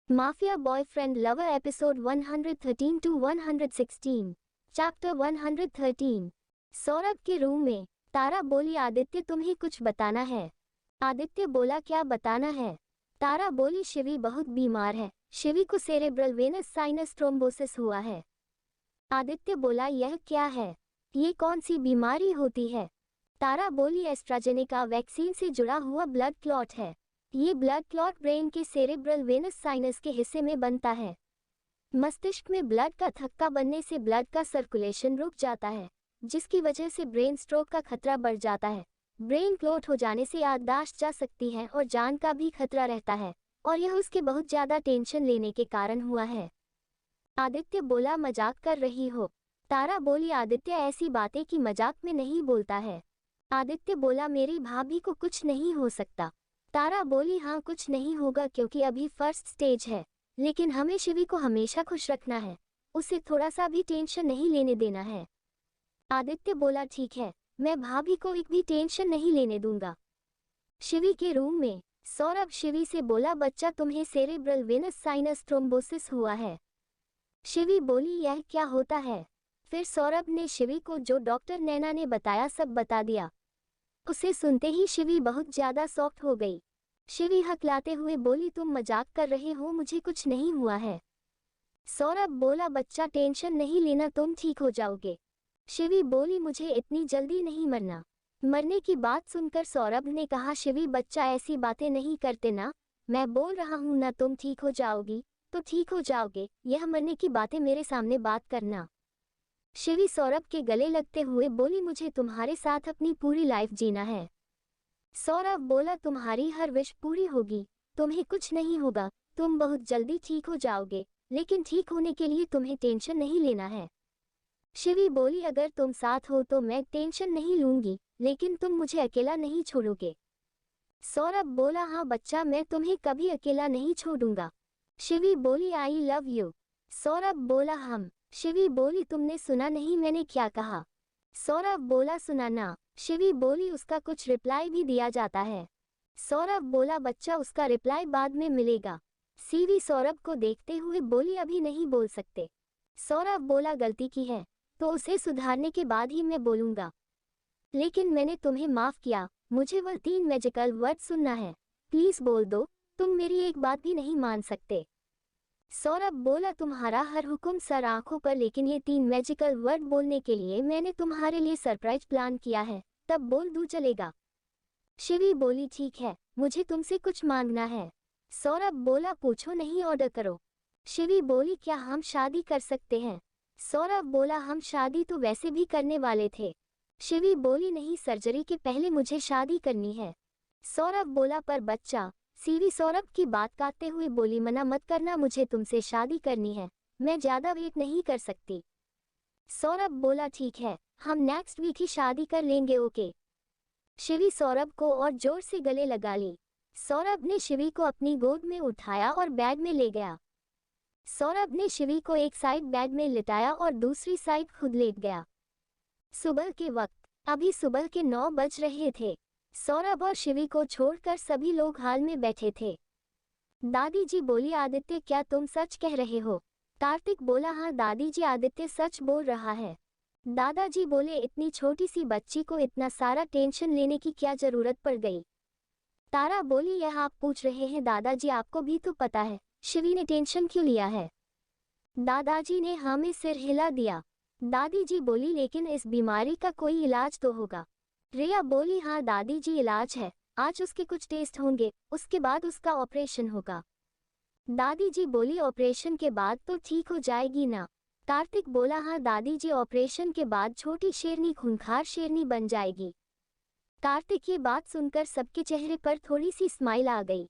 Mafia boyfriend lover episode 113 to 116 chapter 113। Saurabh के room में तारा बोली, आदित्य तुम्हें कुछ बताना है। आदित्य बोला, क्या बताना है? तारा बोली, शिवी बहुत बीमार है। शिवी को सेरेब्रल वेनस साइनस थ्रोम्बोसिस हुआ है। आदित्य बोला, यह क्या है? ये कौन सी बीमारी होती है? तारा बोली, एस्ट्राजेनेका वैक्सीन से जुड़ा हुआ ब्लड क्लॉट है। ये ब्लड क्लॉट ब्रेन के सेरेब्रल वेनस साइनस के हिस्से में बनता है। मस्तिष्क में ब्लड का थक्का बनने से ब्लड का सर्कुलेशन रुक जाता है, जिसकी वजह से ब्रेन स्ट्रोक का खतरा बढ़ जाता है। ब्रेन क्लॉट हो जाने से याददाश्त जा सकती है और जान का भी खतरा रहता है, और यह उसके बहुत ज्यादा टेंशन लेने के कारण हुआ है। आदित्य बोला, मजाक कर रही हो? तारा बोली, आदित्य ऐसी बातें कि मजाक में नहीं बोलता है। आदित्य बोला, मेरी भाभी को कुछ नहीं हो सकता। तारा बोली, हाँ कुछ नहीं होगा क्योंकि अभी फर्स्ट स्टेज है, लेकिन हमें शिवी को हमेशा खुश रखना है, उसे थोड़ा सा भी टेंशन नहीं लेने देना है। आदित्य बोला, ठीक है, मैं भाभी को एक भी टेंशन नहीं लेने दूंगा। शिवी के रूम में सौरभ शिवी से बोला, बच्चा तुम्हें सेरेब्रल वेनस साइनस थ्रोम्बोसिस हुआ है। शिवी बोली, यह क्या होता है? फिर सौरभ ने शिवी को जो डॉक्टर नैना ने बताया सब बता दिया। उसे सुनते ही शिवी बहुत ज्यादा सॉफ्ट हो गई। शिवी हकलाते हुए बोली, तुम मजाक कर रहे हो, मुझे कुछ नहीं हुआ है। सौरभ बोला, बच्चा टेंशन नहीं लेना, तुम ठीक हो जाओगे। शिवी बोली, मुझे इतनी जल्दी नहीं मरना। मरने की बात सुनकर सौरभ ने कहा, शिवी बच्चा ऐसी बातें नहीं करते ना, मैं बोल रहा हूं ना तुम ठीक हो जाओगी तो ठीक हो जाओगे, यह मरने की बातें मेरे सामने बात करना। शिवी सौरभ के गले लगते हुए बोली, मुझे तुम्हारे साथ अपनी पूरी लाइफ जीना है। सौरभ बोला, तुम्हारी हर विश पूरी होगी, तुम्हें कुछ नहीं होगा, तुम बहुत जल्दी ठीक हो जाओगे, लेकिन ठीक होने के लिए तुम्हें टेंशन नहीं लेना है। शिवी बोली, अगर तुम साथ हो तो मैं टेंशन नहीं लूंगी, लेकिन तुम मुझे अकेला नहीं छोड़ोगे। सौरभ बोला, हाँ बच्चा, मैं तुम्हें कभी अकेला नहीं छोड़ूंगा। शिवी बोली, आई लव यू। सौरभ बोला, हम। शिवी बोली, तुमने सुना नहीं मैंने क्या कहा? सौरभ बोला, सुना ना। शिवी बोली, उसका कुछ रिप्लाई भी दिया जाता है। सौरभ बोला, बच्चा उसका रिप्लाई बाद में मिलेगा। शिवी सौरभ को देखते हुए बोली, अभी नहीं बोल सकते। सौरभ बोला, गलती की है तो उसे सुधारने के बाद ही मैं बोलूंगा, लेकिन मैंने तुम्हें माफ किया, मुझे वह 3 मैजिकल वर्ड सुनना है, प्लीज बोल दो, तुम मेरी एक बात भी नहीं मान सकते। सौरभ बोला, तुम्हारा हर हुक्म सर आंखों पर, लेकिन ये 3 मैजिकल वर्ड बोलने के लिए मैंने तुम्हारे लिए सरप्राइज प्लान किया है, तब बोल दूं चलेगा? शिवी बोली, ठीक है, मुझे तुमसे कुछ मांगना है। सौरभ बोला, पूछो नहीं, ऑर्डर करो। शिवी बोली, क्या हम शादी कर सकते हैं? सौरभ बोला, हम शादी तो वैसे भी करने वाले थे। शिवी बोली, नहीं, सर्जरी के पहले मुझे शादी करनी है। सौरभ बोला, पर बच्चा। शिवी सौरभ की बात काटते हुए बोली, मना मत करना, मुझे तुमसे शादी करनी है, मैं ज्यादा वेट नहीं कर सकती। सौरभ बोला, ठीक है, हम नेक्स्ट वीक ही शादी कर लेंगे, ओके। शिवी सौरभ को और जोर से गले लगा ली। सौरभ ने शिवी को अपनी गोद में उठाया और बेड में ले गया। सौरभ ने शिवी को एक साइड बेड में लिटाया और दूसरी साइड खुद लेट गया। सुबह के वक्त, अभी सुबह के 9 बज रहे थे। सौरभ और शिवी को छोड़कर सभी लोग हाल में बैठे थे। दादी जी बोली, आदित्य क्या तुम सच कह रहे हो? कार्तिक बोला, हाँ दादी जी, आदित्य सच बोल रहा है। दादाजी बोले, इतनी छोटी सी बच्ची को इतना सारा टेंशन लेने की क्या जरूरत पड़ गई? तारा बोली, यह आप पूछ रहे हैं दादाजी, आपको भी तो पता है शिवी ने टेंशन क्यों लिया है। दादाजी ने हाँ में सिर हिला दिया। दादी जी बोली, लेकिन इस बीमारी का कोई इलाज तो होगा। रिया बोली, हाँ दादी जी, इलाज है, आज उसके कुछ टेस्ट होंगे, उसके बाद उसका ऑपरेशन होगा। दादी जी बोली, ऑपरेशन के बाद तो ठीक हो जाएगी ना? कार्तिक बोला, हाँ दादी जी, ऑपरेशन के बाद छोटी शेरनी खूंखार शेरनी बन जाएगी। कार्तिक ये बात सुनकर सबके चेहरे पर थोड़ी सी स्माइल आ गई।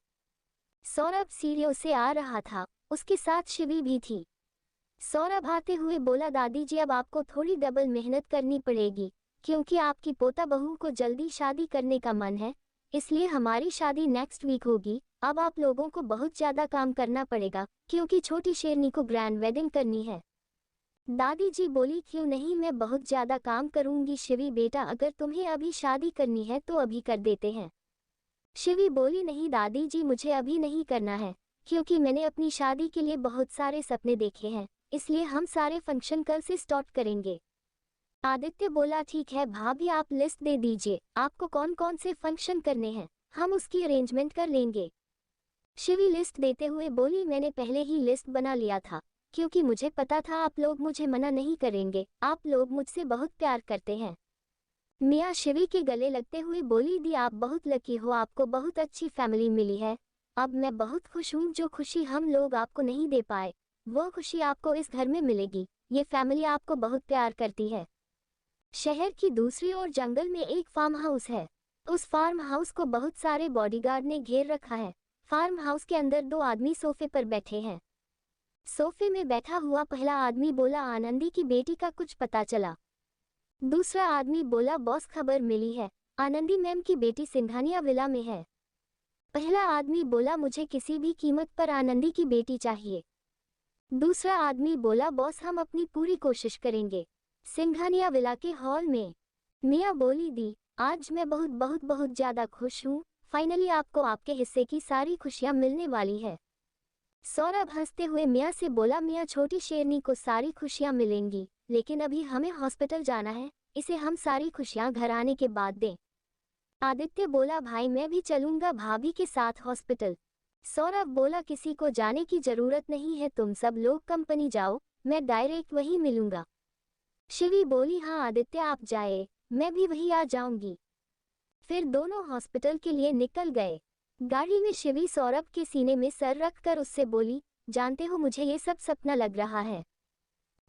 सौरभ सीढ़ियों से आ रहा था, उसके साथ शिवी भी थी। सौरभ आते हुए बोला, दादी जी, अब आपको थोड़ी डबल मेहनत करनी पड़ेगी, क्योंकि आपकी पोता बहू को जल्दी शादी करने का मन है, इसलिए हमारी शादी नेक्स्ट वीक होगी। अब आप लोगों को बहुत ज्यादा काम करना पड़ेगा, क्योंकि छोटी शेरनी को ग्रैंड वेडिंग करनी है। दादी जी बोली, क्यों नहीं, मैं बहुत ज्यादा काम करूंगी। शिवी बेटा, अगर तुम्हें अभी शादी करनी है तो अभी कर देते हैं। शिवी बोली, नहीं दादी जी, मुझे अभी नहीं करना है, क्योंकि मैंने अपनी शादी के लिए बहुत सारे सपने देखे हैं, इसलिए हम सारे फंक्शन कल से स्टार्ट करेंगे। आदित्य बोला ठीक है भाभी, आप लिस्ट दे दीजिए, आपको कौन कौन से फंक्शन करने हैं, हम उसकी अरेंजमेंट कर लेंगे। शिवी लिस्ट देते हुए बोली मैंने पहले ही लिस्ट बना लिया था, क्योंकि मुझे पता था आप लोग मुझे मना नहीं करेंगे, आप लोग मुझसे बहुत प्यार करते हैं। मिया शिवी के गले लगते हुए बोली दी आप बहुत लकी हो, आपको बहुत अच्छी फैमिली मिली है। अब मैं बहुत खुश हूँ, जो खुशी हम लोग आपको नहीं दे पाए वो खुशी आपको इस घर में मिलेगी। ये फैमिली आपको बहुत प्यार करती है। शहर की दूसरी ओर जंगल में एक फार्म हाउस है। उस फार्म हाउस को बहुत सारे बॉडीगार्ड ने घेर रखा है। फार्म हाउस के अंदर 2 आदमी सोफे पर बैठे हैं। सोफे में बैठा हुआ पहला आदमी बोला आनंदी की बेटी का कुछ पता चला। दूसरा आदमी बोला बॉस खबर मिली है, आनंदी मैम की बेटी सिंघानिया विला में है। पहला आदमी बोला मुझे किसी भी कीमत पर आनंदी की बेटी चाहिए। दूसरा आदमी बोला बॉस हम अपनी पूरी कोशिश करेंगे। सिंघानिया विला के हॉल में मिया बोली दी आज मैं बहुत बहुत बहुत ज्यादा खुश हूँ, फाइनली आपको आपके हिस्से की सारी खुशियाँ मिलने वाली है। सौरभ हंसते हुए मिया से बोला मिया छोटी शेरनी को सारी खुशियाँ मिलेंगी, लेकिन अभी हमें हॉस्पिटल जाना है, इसे हम सारी खुशियाँ घर आने के बाद दें। आदित्य बोला भाई मैं भी चलूंगा भाभी के साथ हॉस्पिटल। सौरभ बोला किसी को जाने की जरूरत नहीं है, तुम सब लोग कंपनी जाओ, मैं डायरेक्ट वहीं मिलूंगा। शिवी बोली हाँ आदित्य आप जाए, मैं भी वहीं आ जाऊंगी। फिर दोनों हॉस्पिटल के लिए निकल गए। गाड़ी में शिवी सौरभ के सीने में सर रखकर उससे बोली जानते हो मुझे ये सब सपना लग रहा है।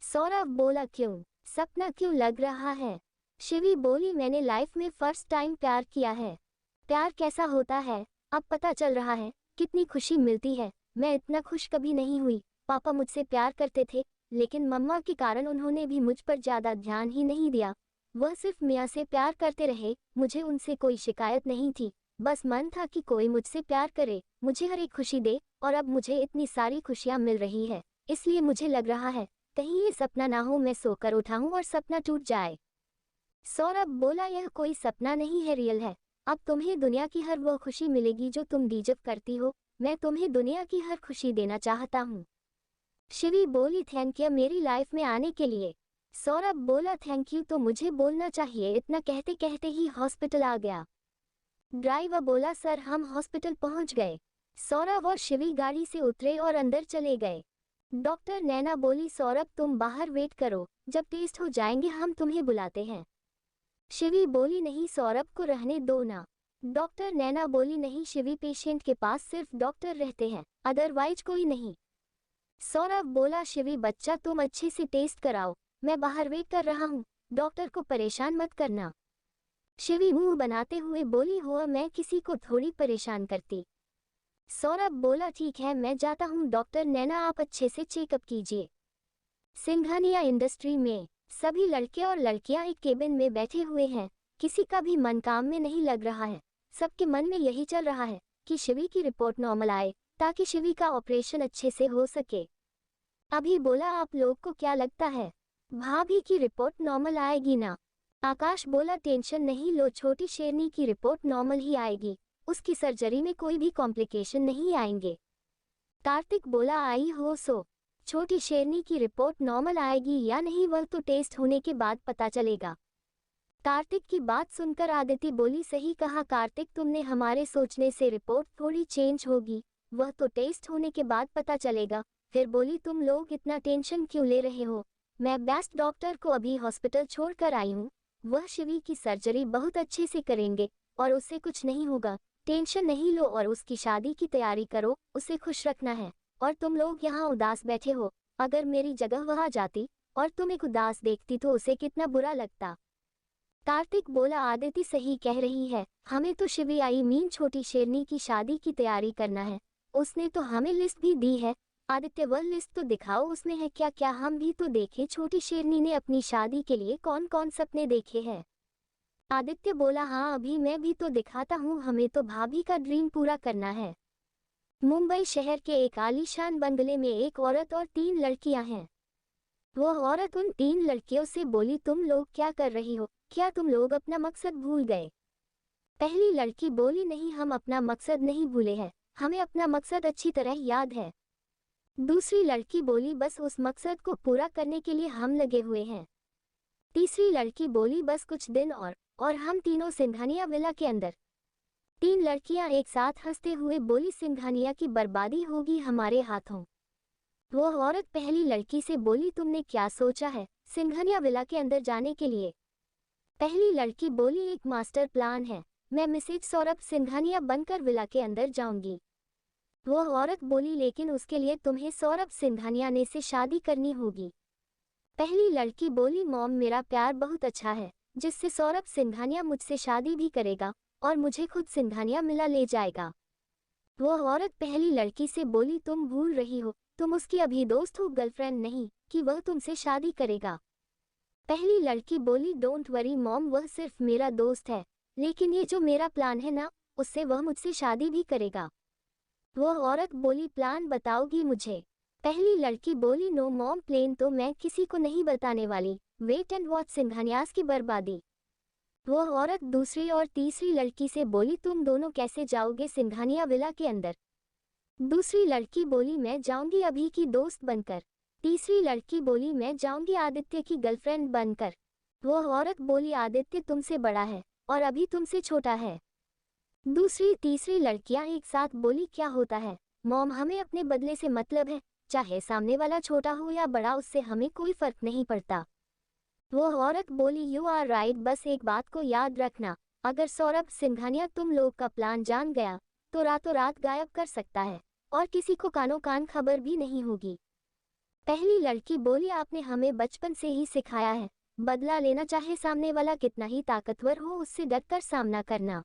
सौरभ बोला क्यों, सपना क्यों लग रहा है। शिवी बोली मैंने लाइफ में फर्स्ट टाइम प्यार किया है। प्यार कैसा होता है अब पता चल रहा है, कितनी खुशी मिलती है। मैं इतना खुश कभी नहीं हुई। पापा मुझसे प्यार करते थे, लेकिन मम्मा के कारण उन्होंने भी मुझ पर ज्यादा ध्यान ही नहीं दिया। वह सिर्फ मिया से प्यार करते रहे, मुझे उनसे कोई शिकायत नहीं थी, बस मन था कि कोई मुझसे प्यार करे, मुझे हर एक खुशी दे, और अब मुझे इतनी सारी खुशियाँ मिल रही है, इसलिए मुझे लग रहा है कहीं ये सपना ना हो, मैं सोकर उठा हूँ और सपना टूट जाए। सौरभ बोला यह कोई सपना नहीं है, रियल है। अब तुम्हें दुनिया की हर वो खुशी मिलेगी जो तुम डिजर्व करती हो। मैं तुम्हें दुनिया की हर खुशी देना चाहता हूँ। शिवी बोली थैंक यू मेरी लाइफ में आने के लिए। सौरभ बोला थैंक यू तो मुझे बोलना चाहिए। इतना कहते कहते ही हॉस्पिटल आ गया। ड्राइवर बोला सर हम हॉस्पिटल पहुंच गए। सौरभ और शिवी गाड़ी से उतरे और अंदर चले गए। डॉक्टर नैना बोली सौरभ तुम बाहर वेट करो, जब टेस्ट हो जाएंगे हम तुम्हें बुलाते हैं। शिवी बोली नहीं सौरभ को रहने दो ना। डॉक्टर नैना बोली नहीं शिवी पेशेंट के पास सिर्फ डॉक्टर रहते हैं, अदरवाइज कोई नहीं। सौरभ बोला शिवी बच्चा तुम अच्छे से टेस्ट कराओ, मैं बाहर वेट कर रहा हूँ, डॉक्टर को परेशान मत करना। शिवी मुंह बनाते हुए बोली हो मैं किसी को थोड़ी परेशान करती। सौरभ बोला ठीक है मैं जाता हूँ, डॉक्टर नैना आप अच्छे से चेकअप कीजिए। सिंघानिया इंडस्ट्री में सभी लड़के और लड़कियां एक केबिन में बैठे हुए हैं, किसी का भी मन काम में नहीं लग रहा है। सबके मन में यही चल रहा है कि शिवी की रिपोर्ट नॉर्मल आए, ताकि शिवी का ऑपरेशन अच्छे से हो सके। अभी बोला आप लोग को क्या लगता है, भाभी की रिपोर्ट नॉर्मल आएगी ना? आकाश बोला टेंशन नहीं लो, छोटी शेरनी की रिपोर्ट नॉर्मल ही आएगी, उसकी सर्जरी में कोई भी कॉम्प्लिकेशन नहीं आएंगे। कार्तिक बोला आई हो सो, छोटी शेरनी की रिपोर्ट नॉर्मल आएगी या नहीं वह तो टेस्ट होने के बाद पता चलेगा। कार्तिक की बात सुनकर आदिति बोली सही कहा कार्तिक, तुमने हमारे सोचने से रिपोर्ट थोड़ी चेंज होगी, वह तो टेस्ट होने के बाद पता चलेगा। फिर बोली तुम लोग इतना टेंशन क्यों ले रहे हो, मैं बेस्ट डॉक्टर को अभी हॉस्पिटल छोड़ कर आई हूँ, वह शिवी की सर्जरी बहुत अच्छे से करेंगे और उससे कुछ नहीं होगा, टेंशन नहीं लो और उसकी शादी की तैयारी करो, उसे खुश रखना है। और तुम लोग यहाँ उदास बैठे हो, अगर मेरी जगह वह जाती और तुम एक उदास देखती तो उसे कितना बुरा लगता। कार्तिक बोला आदिति सही कह रही है, हमें तो शिवी आई मीन छोटी शेरनी की शादी की तैयारी करना है, उसने तो हमें लिस्ट भी दी है। आदित्य वह लिस्ट तो दिखाओ, उसमें है क्या क्या, हम भी तो देखें छोटी शेरनी ने अपनी शादी के लिए कौन कौन सपने देखे हैं। आदित्य बोला हाँ अभी मैं भी तो दिखाता हूँ, हमें तो भाभी का ड्रीम पूरा करना है। मुंबई शहर के एक आलीशान बंगले में एक औरत और 3 लड़कियां हैं। वह औरत उन 3 लड़कियों से बोली तुम लोग क्या कर रही हो, क्या तुम लोग अपना मकसद भूल गए? पहली लड़की बोली नहीं हम अपना मकसद नहीं भूले हैं, हमें अपना मकसद अच्छी तरह याद है। दूसरी लड़की बोली, बस उस मकसद को पूरा करने के लिए हम लगे हुए हैं। तीसरी लड़की बोली, बस कुछ दिन और हम तीनों सिंघानिया विला के अंदर। तीन लड़कियां एक साथ हंसते हुए बोली, सिंघानिया की बर्बादी होगी हमारे हाथों। वो औरत पहली लड़की से बोली, तुमने क्या सोचा है सिंघानिया विला के अंदर जाने के लिए? पहली लड़की बोली, एक मास्टर प्लान है, मैं मिसेज सौरभ सिंघानिया बनकर विला के अंदर जाऊंगी। वो औरत बोली, लेकिन उसके लिए तुम्हें सौरभ सिंघानिया ने से शादी करनी होगी। पहली लड़की बोली, मॉम मेरा प्यार बहुत अच्छा है जिससे सौरभ सिंघानिया मुझसे शादी भी करेगा और मुझे खुद सिंघानिया मिला ले जाएगा। वो औरत पहली लड़की से बोली, तुम भूल रही हो, तुम उसकी अभी दोस्त हो, गर्लफ्रेंड नहीं कि वह तुमसे शादी करेगा। पहली लड़की बोली, डोंट वरी मॉम, वह सिर्फ मेरा दोस्त है, लेकिन ये जो मेरा प्लान है ना, उससे वह मुझसे शादी भी करेगा। वो औरत बोली, प्लान बताओगी मुझे? पहली लड़की बोली, नो मॉम, प्लेन तो मैं किसी को नहीं बताने वाली, वेट एंड वॉच सिंघानियास की बर्बादी। वो औरत दूसरी और तीसरी लड़की से बोली, तुम दोनों कैसे जाओगे सिंघानिया विला के अंदर? दूसरी लड़की बोली, मैं जाऊंगी अभी की दोस्त बनकर। तीसरी लड़की बोली, मैं जाऊंगी आदित्य की गर्लफ्रेंड बनकर। वो औरत बोली, आदित्य तुमसे बड़ा है और अभी तुमसे छोटा है। दूसरी तीसरी लड़कियां एक साथ बोली, क्या होता है मॉम, हमें अपने बदले से मतलब है, चाहे सामने वाला छोटा हो या बड़ा, उससे हमें कोई फर्क नहीं पड़ता। वो औरत बोली, यू आर राइट, बस एक बात को याद रखना, अगर सौरभ सिंघानिया तुम लोग का प्लान जान गया तो रातों रात गायब कर सकता है और किसी को कानों कान खबर भी नहीं होगी। पहली लड़की बोली, आपने हमें बचपन से ही सिखाया है, बदला लेना चाहे सामने वाला कितना ही ताकतवर हो, उससे डटकर सामना करना।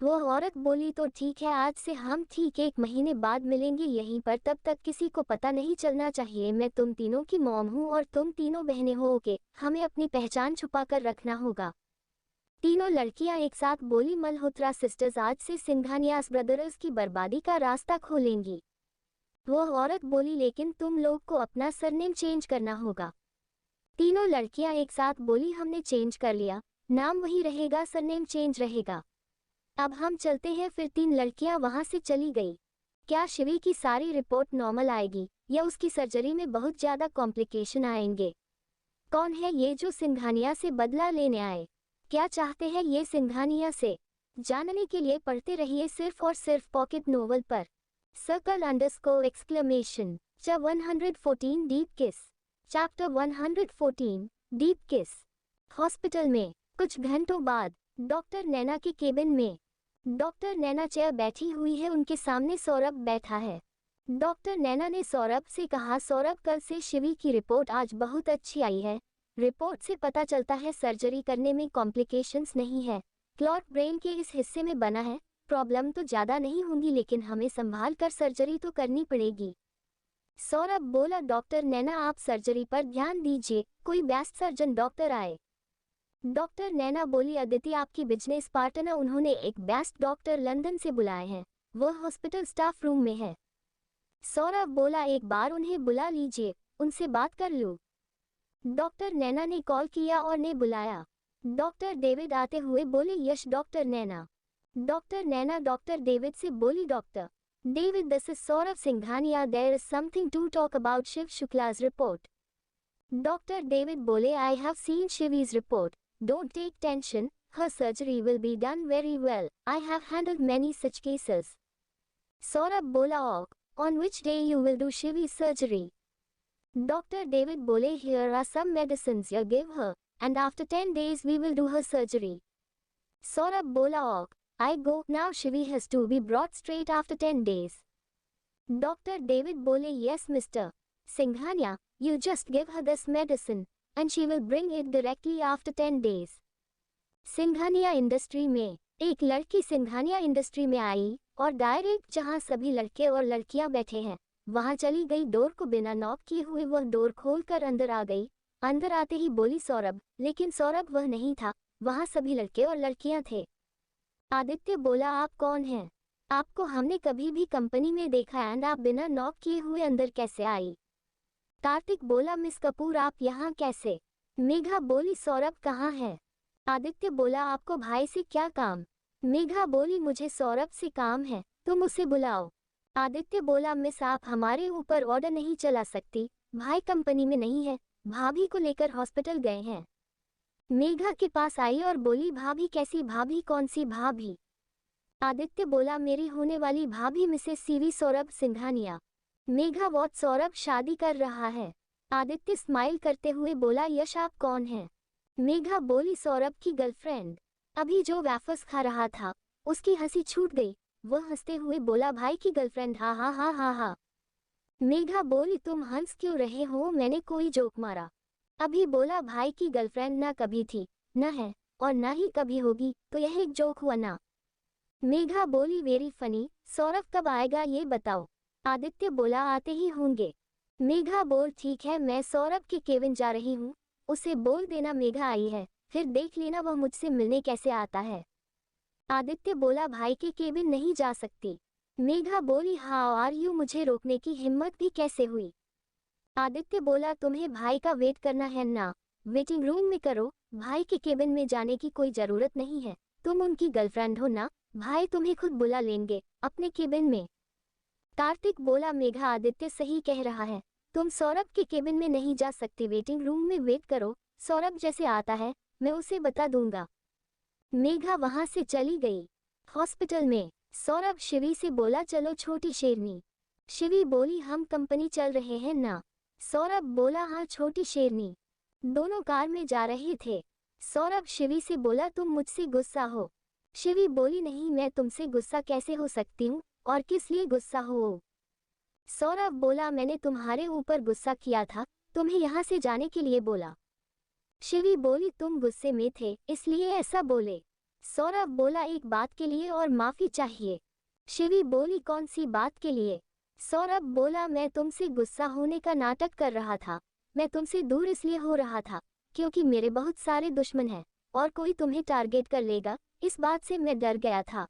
वो औरत बोली, तो ठीक है, आज से हम ठीक 1 महीने बाद मिलेंगे यहीं पर, तब तक किसी को पता नहीं चलना चाहिए मैं तुम तीनों की मॉम हूँ और तुम तीनों बहनें होगे, हमें अपनी पहचान छुपा कर रखना होगा। तीनों लड़कियां एक साथ बोली, मल्होत्रा सिस्टर्स आज से सिंघानियास ब्रदर्स की बर्बादी का रास्ता खोलेंगी। वो औरत बोली, लेकिन तुम लोग को अपना सरनेम चेंज करना होगा। तीनों लड़कियां एक साथ बोली, हमने चेंज कर लिया, नाम वही रहेगा, सरनेम चेंज रहेगा। अब हम चलते हैं। फिर 3 लड़कियां वहां से चली गई। क्या शिवी की सारी रिपोर्ट नॉर्मल आएगी या उसकी सर्जरी में बहुत ज्यादा कॉम्प्लिकेशन आएंगे? कौन है ये जो सिंघानिया से बदला लेने आए? क्या चाहते हैं ये सिंघानिया से? जानने के लिए पढ़ते रहिए सिर्फ और सिर्फ पॉकेट नोवेल पर !! चा 114 डीप किस। चैप्टर 114 डीप किस। हॉस्पिटल में कुछ घंटों बाद डॉक्टर नैना के केबिन में डॉक्टर नैना चेयर बैठी हुई है, उनके सामने सौरभ बैठा है। डॉक्टर नैना ने सौरभ से कहा, सौरभ कल से शिवी की रिपोर्ट आज बहुत अच्छी आई है। रिपोर्ट से पता चलता है सर्जरी करने में कॉम्प्लिकेशंस नहीं है, क्लॉट ब्रेन के इस हिस्से में बना है, प्रॉब्लम तो ज़्यादा नहीं होंगी लेकिन हमें संभाल कर सर्जरी तो करनी पड़ेगी। सौरभ बोला, डॉक्टर नैना आप सर्जरी पर ध्यान दीजिए, कोई बेस्ट सर्जन डॉक्टर आए। डॉक्टर नैना बोली, अदिति आपकी बिजनेस पार्टनर, उन्होंने एक बेस्ट डॉक्टर लंदन से बुलाए हैं, वह हॉस्पिटल स्टाफ रूम में है। सौरभ बोला, एक बार उन्हें बुला लीजिए, उनसे बात कर लूं। डॉक्टर नैना ने कॉल किया और ने बुलाया। डॉक्टर डेविड आते हुए बोले, yes doctor Naina. Doctor Naina doctor David से बोली, doctor David this is Saurabh Singhania, there is something to talk about Shiv Shukla's report. Doctor David बोले, I have seen Shivi's report, don't take tension, her surgery will be done very well, I have handled many such cases. Saurabh बोला, on which day you will do Shivi's surgery? Doctor David बोले, here are some medicines you give her, and after 10 days we will do her surgery. Saurabh बोला, I go now, Shivi has to be brought straight after 10 days. Doctor David बोले, yes Mr. Singhania, you just give her this medicine, and she will bring it directly after 10 days. Singhania industry में एक लड़की Singhania industry में आई और direct जहां सभी लड़के और लड़कियां बैठे हैं वहां चली गई। डोर को बिना नॉक किए हुए वह डोर खोलकर अंदर आ गई। अंदर आते ही बोली, सौरभ, लेकिन सौरभ वह नहीं था, वहां सभी लड़के और लड़कियां थे। आदित्य बोला, आप कौन हैं? आपको हमने कभी भी कंपनी में देखा एंड आप बिना नॉक किए हुए अंदर कैसे आई? कार्तिक बोला, मिस कपूर आप यहाँ कैसे? मेघा बोली, सौरभ कहाँ है? आदित्य बोला, आपको भाई से क्या काम? मेघा बोली, मुझे सौरभ से काम है, तुम उसे बुलाओ। आदित्य बोला मिस आप हमारे ऊपर ऑर्डर नहीं चला सकती, भाई कंपनी में नहीं है, भाभी को लेकर हॉस्पिटल गए हैं। मेघा के पास आई और बोली भाभी कैसी भाभी, कौन सी भाभी? आदित्य बोला मेरी होने वाली भाभी Mrs CV Saurabh Singhania. Megha what, Saurabh शादी कर रहा है? आदित्य स्माइल करते हुए बोला यश आप कौन हैं? मेघा बोली सौरभ की गर्लफ्रेंड। अभी जो वेफर्स खा रहा था उसकी हंसी छूट गई, वह हंसते हुए बोला भाई की गर्लफ्रेंड, हा हा हा हा हा। मेघा बोली तुम हंस क्यों रहे हो, मैंने कोई जोक मारा? अभी बोला भाई की गर्लफ्रेंड ना कभी थी, न है और ना ही कभी होगी, तो यह एक जोक हुआ ना? मेघा बोली वेरी फनी, सौरभ कब आएगा ये बताओ? आदित्य बोला आते ही होंगे। मेघा बोल ठीक है, मैं सौरभ के केबिन जा रही हूँ, उसे बोल देना मेघा आई है, फिर देख लेना वह मुझसे मिलने कैसे आता है। आदित्य बोला भाई के केबिन नहीं जा सकती। मेघा बोली हाउ आर यू, मुझे रोकने की हिम्मत भी कैसे हुई? आदित्य बोला तुम्हें भाई का वेट करना है ना, वेटिंग रूम में करो, भाई के केबिन में जाने की कोई जरूरत नहीं है, तुम उनकी गर्लफ्रेंड हो ना, भाई तुम्हें खुद बुला लेंगे अपने केबिन में। कार्तिक बोला मेघा आदित्य सही कह रहा है, तुम सौरभ के केबिन में नहीं जा सकती, वेटिंग रूम में वेट करो, सौरभ जैसे आता है मैं उसे बता दूंगा। मेघा वहां से चली गई। हॉस्पिटल में सौरभ शिवी से बोला चलो छोटी शेरनी। शिवी बोली हम कंपनी चल रहे हैं ना? सौरभ बोला हाँ छोटी शेरनी। दोनों कार में जा रहे थे। सौरभ शिवी से बोला तुम मुझसे गुस्सा हो? शिवी बोली नहीं, मैं तुमसे गुस्सा कैसे हो सकती हूँ, और किस लिए गुस्सा हो? सौरभ बोला मैंने तुम्हारे ऊपर गुस्सा किया था, तुम्हें यहाँ से जाने के लिए बोला। शिवी बोली तुम गुस्से में थे इसलिए ऐसा बोले। सौरभ बोला एक बात के लिए और माफी चाहिए। शिवी बोली कौन सी बात के लिए? सौरभ बोला मैं तुमसे गुस्सा होने का नाटक कर रहा था, मैं तुमसे दूर इसलिए हो रहा था क्योंकि मेरे बहुत सारे दुश्मन हैं और कोई तुम्हें टारगेट कर लेगा, इस बात से मैं डर गया था।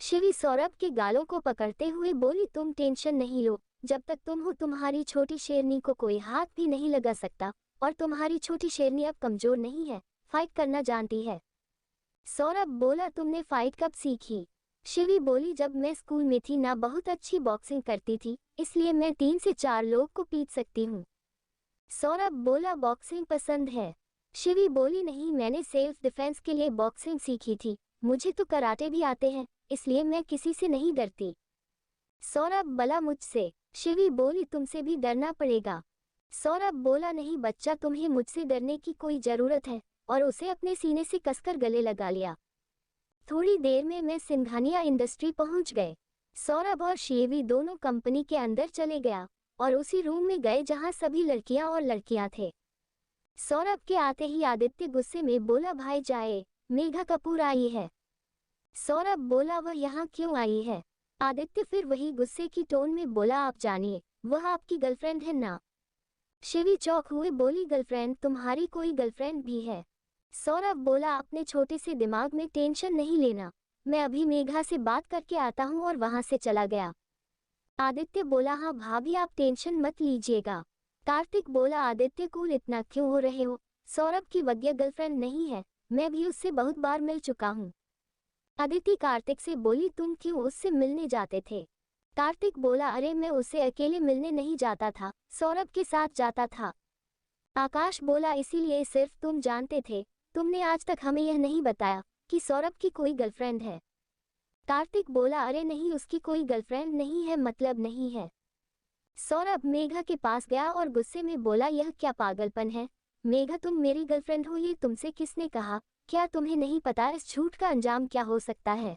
शिवी सौरभ के गालों को पकड़ते हुए बोली तुम टेंशन नहीं लो, जब तक तुम हो तुम्हारी छोटी शेरनी को कोई हाथ भी नहीं लगा सकता, और तुम्हारी छोटी शेरनी अब कमजोर नहीं है, फाइट करना जानती है। सौरभ बोला तुमने फाइट कब सीखी? शिवी बोली जब मैं स्कूल में थी ना, बहुत अच्छी बॉक्सिंग करती थी, इसलिए मैं 3 से 4 लोग को पीट सकती हूँ। सौरभ बोला बॉक्सिंग पसंद है? शिवी बोली नहीं, मैंने सेल्फ डिफेंस के लिए बॉक्सिंग सीखी थी, मुझे तो कराटे भी आते हैं, इसलिए मैं किसी से नहीं डरती। सौरभ बोला मुझसे? शिवी बोली तुमसे भी डरना पड़ेगा। सौरभ बोला नहीं बच्चा, तुम्हें मुझसे डरने की कोई जरूरत है, और उसे अपने सीने से कसकर गले लगा लिया। थोड़ी देर में मैं सिंघानिया इंडस्ट्री पहुंच गए। सौरभ और शिवी दोनों कंपनी के अंदर चले गया और उसी रूम में गए जहां सभी लड़कियां और लड़कियां थे। सौरभ के आते ही आदित्य गुस्से में बोला भाई जाए, मेघा कपूर आई है। सौरभ बोला वह यहाँ क्यों आई है? आदित्य फिर वही गुस्से की टोन में बोला आप जानिए, वह आपकी गर्लफ्रेंड है ना? शिवी चौंक हुए बोली गर्लफ्रेंड, तुम्हारी कोई गर्लफ्रेंड भी है? सौरभ बोला अपने छोटे से दिमाग में टेंशन नहीं लेना, मैं अभी मेघा से बात करके आता हूँ, और वहां से चला गया। आदित्य बोला हाँ भाभी आप टेंशन मत लीजिएगा। कार्तिक बोला आदित्य कूल इतना क्यों हो रहे हो, सौरभ की वग्य गर्लफ्रेंड नहीं है, मैं भी उससे बहुत बार मिल चुका हूँ। अदिति कार्तिक से बोली तुम क्यों उससे मिलने जाते थे? कार्तिक बोला अरे मैं उससे अकेले मिलने नहीं जाता था, सौरभ के साथ जाता था। आकाश बोला इसीलिए सिर्फ तुम जानते थे, तुमने आज तक हमें यह नहीं बताया कि सौरभ की कोई गर्लफ्रेंड है। कार्तिक बोला अरे नहीं, उसकी कोई गर्लफ्रेंड नहीं है मतलब नहीं है। सौरभ मेघा के पास गया और गुस्से में बोला यह क्या पागलपन है, मेघा तुम मेरी गर्लफ्रेंड हो ये तुमसे किसने कहा, क्या तुम्हें नहीं पता इस झूठ का अंजाम क्या हो सकता है?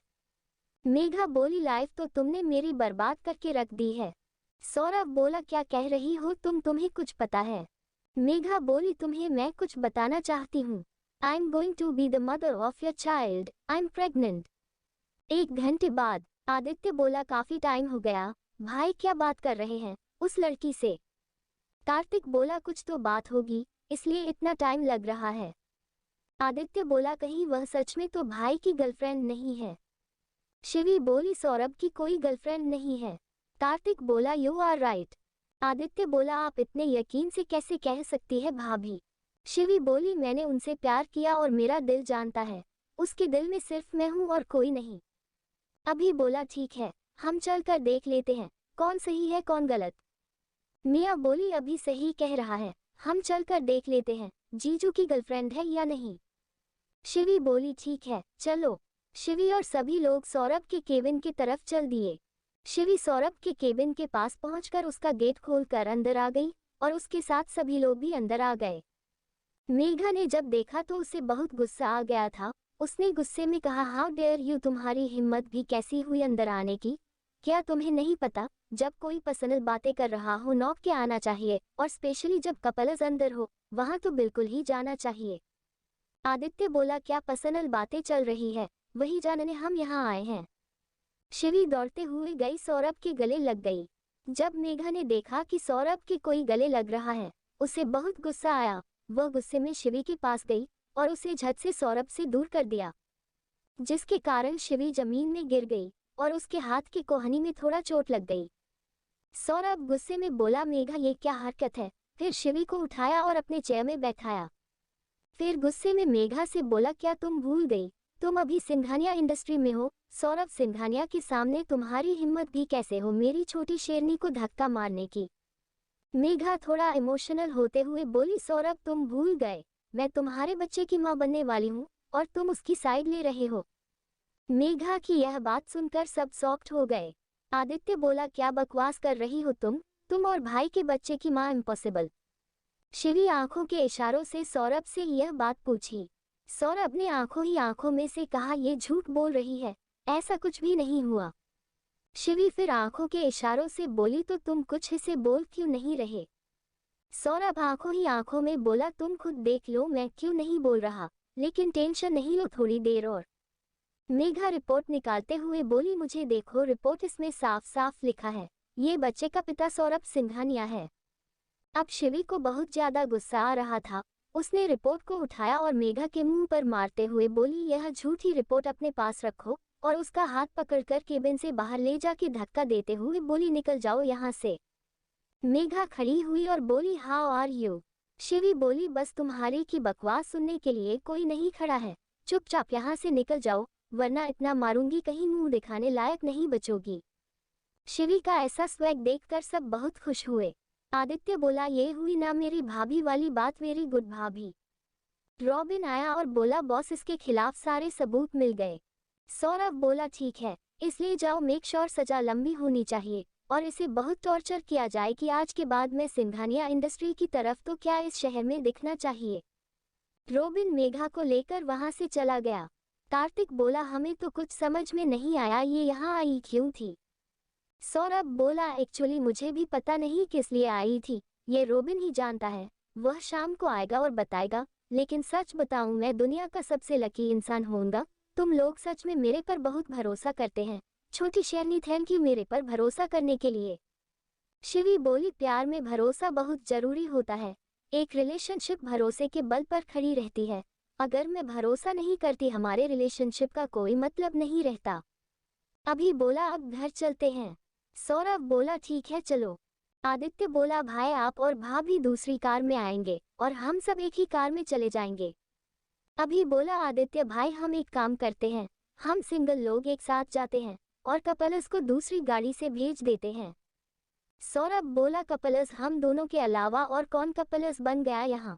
मेघा बोली लाइफ तो तुमने मेरी बर्बाद करके रख दी है। सौरभ बोला क्या कह रही हो तुम, तुम्हें कुछ पता है? मेघा बोली तुम्हें मैं कुछ बताना चाहती हूँ, I am going to be the mother of your child, I am pregnant. 1 घंटे बाद आदित्य बोला काफी टाइम हो गया, भाई क्या बात कर रहे हैं उस लड़की से? कार्तिक बोला कुछ तो बात होगी इसलिए इतना टाइम लग रहा है। आदित्य बोला कहीं वह सच में तो भाई की गर्लफ्रेंड नहीं है? शिवी बोली सौरभ की कोई गर्लफ्रेंड नहीं है। कार्तिक बोला यू आर राइट। आदित्य बोला आप इतने यकीन से कैसे कह सकती है भाभी? शिवी बोली मैंने उनसे प्यार किया और मेरा दिल जानता है, उसके दिल में सिर्फ मैं हूँ और कोई नहीं। अभी बोला ठीक है, हम चल कर देख लेते हैं कौन सही है कौन गलत। मिया बोली अभी सही कह रहा है, हम चल कर देख लेते हैं जीजू की गर्लफ्रेंड है या नहीं। शिवी बोली ठीक है चलो। शिवी और सभी लोग सौरभ के केबिन की तरफ चल दिए। शिवी सौरभ के केबिन के पास पहुंचकर उसका गेट खोलकर अंदर आ गई और उसके साथ सभी लोग भी अंदर आ गए। मेघा ने जब देखा तो उसे बहुत गुस्सा आ गया था। उसने गुस्से में कहा हाउ डेयर यू, तुम्हारी हिम्मत भी कैसी हुई अंदर आने की। क्या तुम्हें नहीं पता जब कोई पर्सनल बातें कर रहा हो नॉक के आना चाहिए, और स्पेशली जब कपल्स अंदर हो वहां तो बिल्कुल ही जाना चाहिए। आदित्य बोला क्या पर्सनल बातें चल रही है, वही जानने हम यहाँ आए हैं। शिवी दौड़ते हुए गई सौरभ के गले लग गई। जब मेघा ने देखा कि सौरभ के कोई गले लग रहा है उसे बहुत गुस्सा आया। वह गुस्से में शिवी के पास गई और उसे झट से सौरभ से दूर कर दिया, जिसके कारण शिवी जमीन में गिर गई और उसके हाथ की कोहनी में थोड़ा चोट लग गई। सौरभ गुस्से में बोला मेघा ये क्या हरकत है। फिर शिवी को उठाया और अपने चेयर में बैठाया। फिर गुस्से में मेघा से बोला क्या तुम भूल गई तुम अभी सिंघानिया इंडस्ट्री में हो। सौरभ सिंघानिया के सामने तुम्हारी हिम्मत भी कैसे हो मेरी छोटी शेरनी को धक्का मारने की। मेघा थोड़ा इमोशनल होते हुए बोली सौरभ तुम भूल गए मैं तुम्हारे बच्चे की मां बनने वाली हूं और तुम उसकी साइड ले रहे हो। मेघा की यह बात सुनकर सब शॉक्ड हो गए। आदित्य बोला क्या बकवास कर रही हो तुम और भाई के बच्चे की मां, इम्पॉसिबल। शिवी आंखों के इशारों से सौरभ से यह बात पूछी। सौरभ ने आंखों ही आंखों में से कहा ये झूठ बोल रही है, ऐसा कुछ भी नहीं हुआ। शिवी फिर आंखों के इशारों से बोली तो तुम कुछ हिस्से बोल क्यों नहीं रहे। सौरभ आंखों ही आंखों में बोला तुम खुद देख लो मैं क्यों नहीं बोल रहा, लेकिन टेंशन नहीं लो थोड़ी देर और। मेघा रिपोर्ट निकालते हुए बोली मुझे देखो रिपोर्ट इसमें साफ साफ लिखा है ये बच्चे का पिता सौरभ सिंघानिया है। अब शिवी को बहुत ज्यादा गुस्सा आ रहा था। उसने रिपोर्ट को उठाया और मेघा के मुंह पर मारते हुए बोली यह झूठी रिपोर्ट अपने पास रखो, और उसका हाथ पकड़कर केबिन से बाहर ले जाके धक्का देते हुए बोली निकल जाओ यहाँ से। मेघा खड़ी हुई और बोली हाउ आर यू। शिवी बोली बस तुम्हारी की बकवास सुनने के लिए कोई नहीं खड़ा है, चुपचाप यहाँ से निकल जाओ वरना इतना मारूंगी कहीं मुंह दिखाने लायक नहीं बचोगी। शिवी का ऐसा स्वैग देखकर सब बहुत खुश हुए। आदित्य बोला ये हुई ना मेरी भाभी वाली बात, वेरी गुड भाभी। रॉबिन आया और बोला बॉस इसके खिलाफ सारे सबूत मिल गए। सौरभ बोला ठीक है, इसलिए जाओ मेक श्योर सजा लंबी होनी चाहिए और इसे बहुत टॉर्चर किया जाए कि आज के बाद में सिंघानिया इंडस्ट्री की तरफ तो क्या इस शहर में दिखना चाहिए। रॉबिन मेघा को लेकर वहां से चला गया। कार्तिक बोला हमें तो कुछ समझ में नहीं आया ये यहाँ आई क्यों थी। सौरभ बोला एक्चुअली मुझे भी पता नहीं किस लिए आई थी, ये रॉबिन ही जानता है, वह शाम को आएगा और बताएगा। लेकिन सच बताऊं मैं दुनिया का सबसे लकी इंसान होऊंगा। तुम लोग सच में मेरे पर बहुत भरोसा करते हैं। छोटी शेरनी थैंक यू मेरे पर भरोसा करने के लिए। शिवी बोली प्यार में भरोसा बहुत जरूरी होता है, एक रिलेशनशिप भरोसे के बल पर खड़ी रहती है। अगर मैं भरोसा नहीं करती हमारे रिलेशनशिप का कोई मतलब नहीं रहता। अभी बोला अब घर चलते हैं। सौरभ बोला ठीक है चलो। आदित्य बोला भाई आप और भाभी दूसरी कार में आएंगे और हम सब एक ही कार में चले जाएंगे। अभी बोला आदित्य भाई हम एक काम करते हैं, हम सिंगल लोग एक साथ जाते हैं और कपल्स को दूसरी गाड़ी से भेज देते हैं। सौरभ बोला कपल्स हम दोनों के अलावा और कौन कपल्स बन गया यहाँ।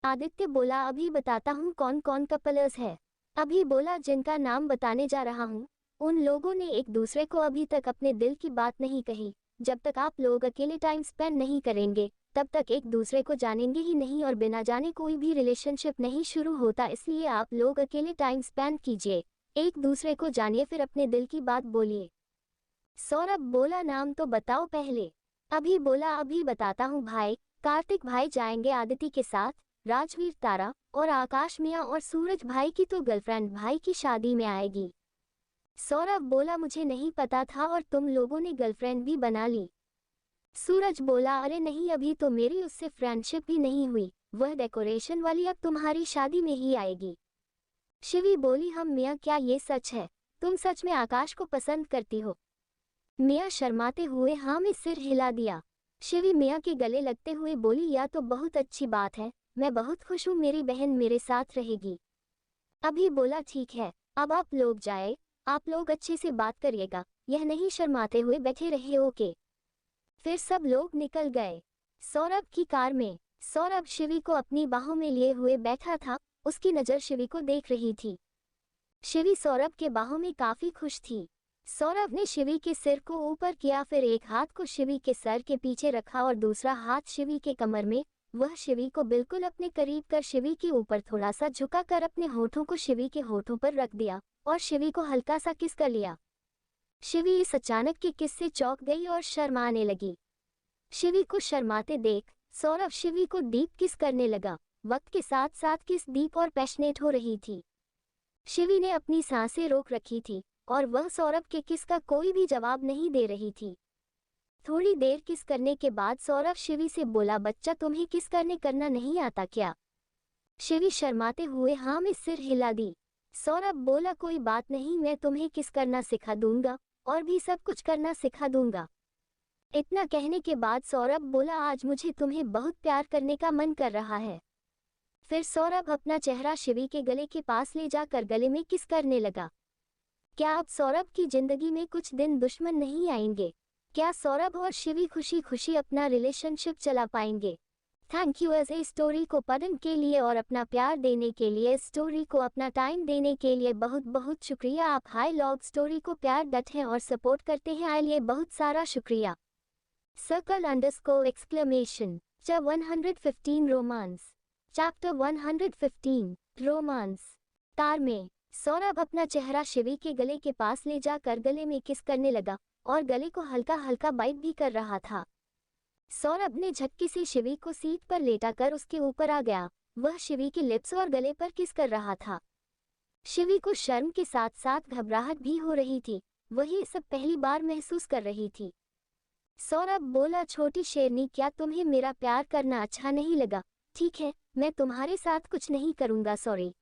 आदित्य बोला अभी बताता हूँ कौन कौन कपल्स है। अभी बोला जिनका नाम बताने जा रहा हूँ उन लोगों ने एक दूसरे को अभी तक अपने दिल की बात नहीं कही। जब तक आप लोग अकेले टाइम स्पेंड नहीं करेंगे तब तक एक दूसरे को जानेंगे ही नहीं और बिना जाने कोई भी रिलेशनशिप नहीं शुरू होता। इसलिए आप लोग अकेले टाइम स्पेंड कीजिए, एक दूसरे को जानिए, फिर अपने दिल की बात बोलिए। सौरभ बोला नाम तो बताओ पहले। अभी बोला अभी बताता हूँ भाई। कार्तिक भाई जाएंगे आदिति के साथ, राजवीर तारा और आकाश मियाँ और सूरज भाई की तो गर्लफ्रेंड भाई की शादी में आएगी। सौरभ बोला मुझे नहीं पता था और तुम लोगों ने गर्लफ्रेंड भी बना ली। सूरज बोला अरे नहीं अभी तो मेरी उससे फ्रेंडशिप भी नहीं हुई, वह डेकोरेशन वाली अब तुम्हारी शादी में ही आएगी। शिवी बोली हम मियाँ क्या ये सच है, तुम सच में आकाश को पसंद करती हो। मियाँ शर्माते हुए हाँ में सिर हिला दिया। शिवी मियाँ के गले लगते हुए बोली यह तो बहुत अच्छी बात है, मैं बहुत खुश हूँ मेरी बहन मेरे साथ रहेगी। अभी बोला ठीक है अब आप लोग जाए, आप लोग अच्छे से बात करिएगा, यह नहीं शर्माते हुए बैठे रहे ओके। फिर सब लोग निकल गए। सौरभ की कार में सौरभ शिवी को अपनी बाहों में लिए हुए बैठा था। उसकी नज़र शिवी को देख रही थी। शिवी सौरभ के बाहों में काफी खुश थी। सौरभ ने शिवी के सिर को ऊपर किया, फिर एक हाथ को शिवी के सर के पीछे रखा और दूसरा हाथ शिवी के कमर में। वह शिवी को बिल्कुल अपने करीब कर शिवी के ऊपर थोड़ा सा झुका कर अपने होठों को शिवी के होठों पर रख दिया और शिवी को हल्का सा किस कर लिया। शिवी इस अचानक के किस से चौंक गई और शर्माने लगी। शिवी को शर्माते देख सौरभ शिवी को डीप किस करने लगा। वक्त के साथ साथ किस डीप और पैशनेट हो रही थी। शिवी ने अपनी सांसें रोक रखी थी और वह सौरभ के किस का कोई भी जवाब नहीं दे रही थी। थोड़ी देर किस करने के बाद सौरभ शिवी से बोला, बच्चा तुम्हें किस करना नहीं आता क्या? शिवी शर्माते हुए हाँ में सिर हिला दी। सौरभ बोला, कोई बात नहीं, मैं तुम्हें किस करना सिखा दूंगा और भी सब कुछ करना सिखा दूंगा। इतना कहने के बाद सौरभ बोला, आज मुझे तुम्हें बहुत प्यार करने का मन कर रहा है। फिर सौरभ अपना चेहरा शिवी के गले के पास ले जाकर गले में किस करने लगा। क्या अब सौरभ की जिंदगी में कुछ दिन दुश्मन नहीं आएंगे? क्या सौरभ और शिवी खुशी खुशी अपना रिलेशनशिप चला पाएंगे? Thank you as a story को पढ़ने के लिए और अपना प्यार देने के लिए, स्टोरी को अपना टाइम देने के लिए बहुत बहुत शुक्रिया। आप हाई लॉग स्टोरी को प्यार देते हैं और सपोर्ट करते हैं, आए लिए बहुत सारा शुक्रिया। ! च 115 रोमांस। Chapter 115 romance. कार में सौरभ अपना चेहरा शिवी के गले के पास ले जाकर गले में किस करने लगा और गले को हल्का हल्का बाइट भी कर रहा था। सौरभ ने झटके से शिवी को सीट पर लेटाकर उसके ऊपर आ गया। वह शिवी के लिप्स और गले पर किस कर रहा था। शिवी को शर्म के साथ साथ घबराहट भी हो रही थी। वह ये सब पहली बार महसूस कर रही थी। सौरभ बोला, छोटी शेरनी, क्या तुम्हें मेरा प्यार करना अच्छा नहीं लगा? ठीक है, मैं तुम्हारे साथ कुछ नहीं करूंगा, सॉरी।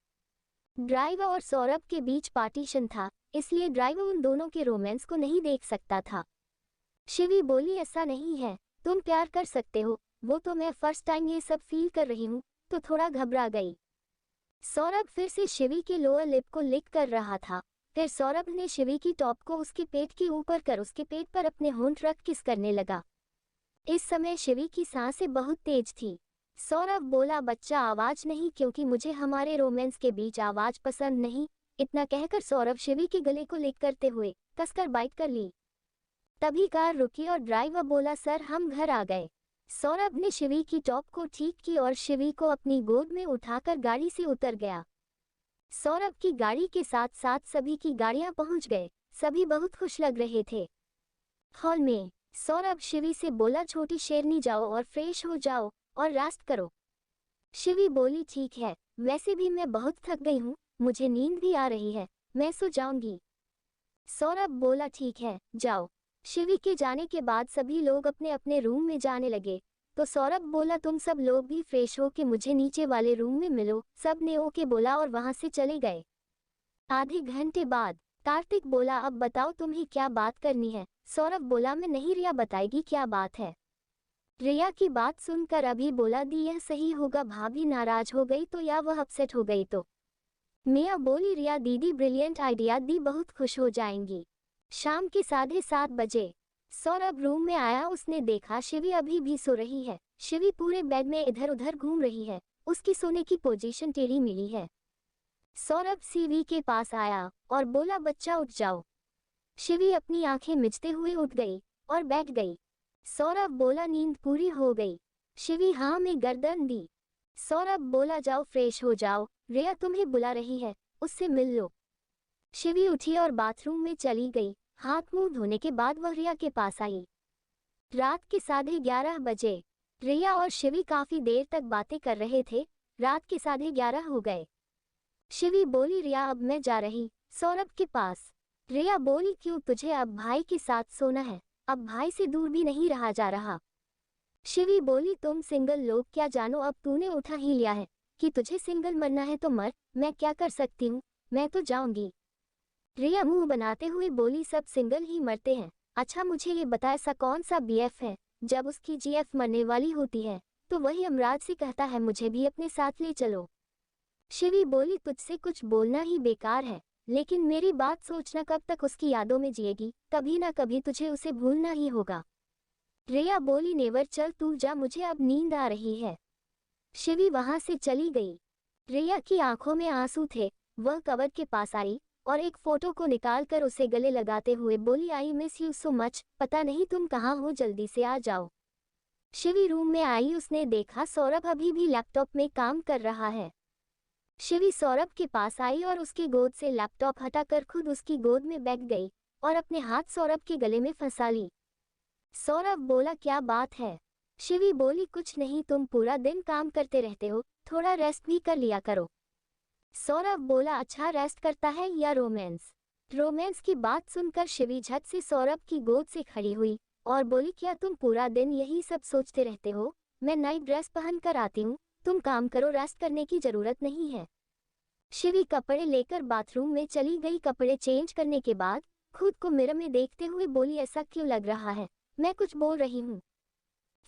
ड्राइवर और सौरभ के बीच पार्टीशन था, इसलिए ड्राइवर उन दोनों के रोमांस को नहीं देख सकता था। शिवी बोली, ऐसा नहीं है, तुम प्यार कर सकते हो, वो तो मैं फर्स्ट टाइम ये सब फील कर रही हूँ, तो थोड़ा घबरा गई। सौरभ फिर से शिवी के लोअर लिप को लिक कर रहा था। फिर सौरभ ने शिवी की टॉप को उसके पेट के ऊपर कर उसके पेट पर अपने होंठ रख किस करने लगा। इस समय शिवी की सांसें बहुत तेज थी। सौरभ बोला, बच्चा आवाज नहीं, क्योंकि मुझे हमारे रोमांस के बीच आवाज पसंद नहीं। इतना कहकर सौरभ शिवी के गले को लिक करते हुए कसकर बाइट कर ली। तभी कार रुकी और ड्राइवर बोला, सर हम घर आ गए। सौरभ ने शिवी की टॉप को ठीक की और शिवी को अपनी गोद में उठाकर गाड़ी से उतर गया। सौरभ की गाड़ी के साथ साथ सभी की गाड़ियां पहुंच गए। सभी बहुत खुश लग रहे थे। हॉल में सौरभ शिवी से बोला, छोटी शेरनी, जाओ और फ्रेश हो जाओ और रेस्ट करो। शिवी बोली, ठीक है, वैसे भी मैं बहुत थक गई हूँ, मुझे नींद भी आ रही है, मैं सो जाऊंगी। सौरभ बोला, ठीक है, जाओ। शिवी के जाने के बाद सभी लोग अपने अपने रूम में जाने लगे, तो सौरभ बोला, तुम सब लोग भी फ्रेश हो के मुझे नीचे वाले रूम में मिलो। सब ने ओके बोला और वहां से चले गए। आधे घंटे बाद कार्तिक बोला, अब बताओ तुम्हें क्या बात करनी है? सौरभ बोला, मैं नहीं, रिया बताएगी क्या बात है। रिया की बात सुनकर अभी बोला, दी यह सही होगा, भाभी नाराज हो गई तो या वह अपसेट हो गई तो। मिया बोली, रिया दीदी ब्रिलियंट आइडिया दी, बहुत खुश हो जाएंगी। शाम के 7:30 बजे सौरभ रूम में आया। उसने देखा शिवी अभी भी सो रही है। शिवी पूरे बेड में इधर उधर घूम रही है, उसकी सोने की पोजीशन टेढ़ी मिली है। सौरभ शिवी के पास आया और बोला, बच्चा उठ जाओ। शिवी अपनी आंखें मिचते हुए उठ गई और बैठ गई। सौरभ बोला, नींद पूरी हो गई? शिवी हाँ में गर्दन दी। सौरभ बोला, जाओ फ्रेश हो जाओ, रिया तुम्हें बुला रही है, उससे मिल लो। शिवी उठी और बाथरूम में चली गई। हाथ मुंह धोने के बाद वह रिया के पास आई। रात के 11:30 बजे रिया और शिवी काफी देर तक बातें कर रहे थे। रात के 11:30 हो गए। शिवी बोली, रिया अब मैं जा रही सौरभ के पास। रिया बोली, क्यों? तुझे अब भाई के साथ सोना है, अब भाई से दूर भी नहीं रहा जा रहा। शिवी बोली, तुम सिंगल लोग क्या जानो, अब तूने उठा ही लिया है कि तुझे सिंगल मरना है तो मर, मैं क्या कर सकती हूँ, मैं तो जाऊंगी। रिया मुंह बनाते हुए बोली, सब सिंगल ही मरते हैं। अच्छा मुझे ये बता, ऐसा कौन सा बीएफ है जब उसकी जीएफ मरने वाली होती है तो वही अमराज से कहता है मुझे भी अपने साथ ले चलो। शिवी बोली, तुझसे कुछ बोलना ही बेकार है, लेकिन मेरी बात सोचना, कब तक उसकी यादों में जिएगी? कभी ना कभी तुझे उसे भूलना ही होगा। रिया बोली, नेवर, चल तू जा, मुझे अब नींद आ रही है। शिवी वहां से चली गई। रिया की आंखों में आंसू थे। वह कवर के पास आई और एक फोटो को निकालकर उसे गले लगाते हुए बोली, I miss you so much, पता नहीं तुम कहाँ हो, जल्दी से आ जाओ। शिवी रूम में आई। उसने देखा सौरभ अभी भी लैपटॉप में काम कर रहा है। शिवी सौरभ के पास आई और उसकी गोद से लैपटॉप हटाकर खुद उसकी गोद में बैठ गई और अपने हाथ सौरभ के गले में फंसा ली। सौरभ बोला, क्या बात है? शिवी बोली, कुछ नहीं, तुम पूरा दिन काम करते रहते हो, थोड़ा रेस्ट भी कर लिया करो। सौरभ बोला, अच्छा रेस्ट करता है या रोमांस? रोमांस की बात सुनकर शिवी झट से सौरभ की गोद से खड़ी हुई और बोली, क्या तुम पूरा दिन यही सब सोचते रहते हो? मैं नाइट ड्रेस पहन कर आती हूँ, तुम काम करो, रेस्ट करने की जरूरत नहीं है। शिवी कपड़े लेकर बाथरूम में चली गई। कपड़े चेंज करने के बाद खुद को मिरर में देखते हुए बोली, ऐसा क्यों लग रहा है? मैं कुछ बोल रही हूँ।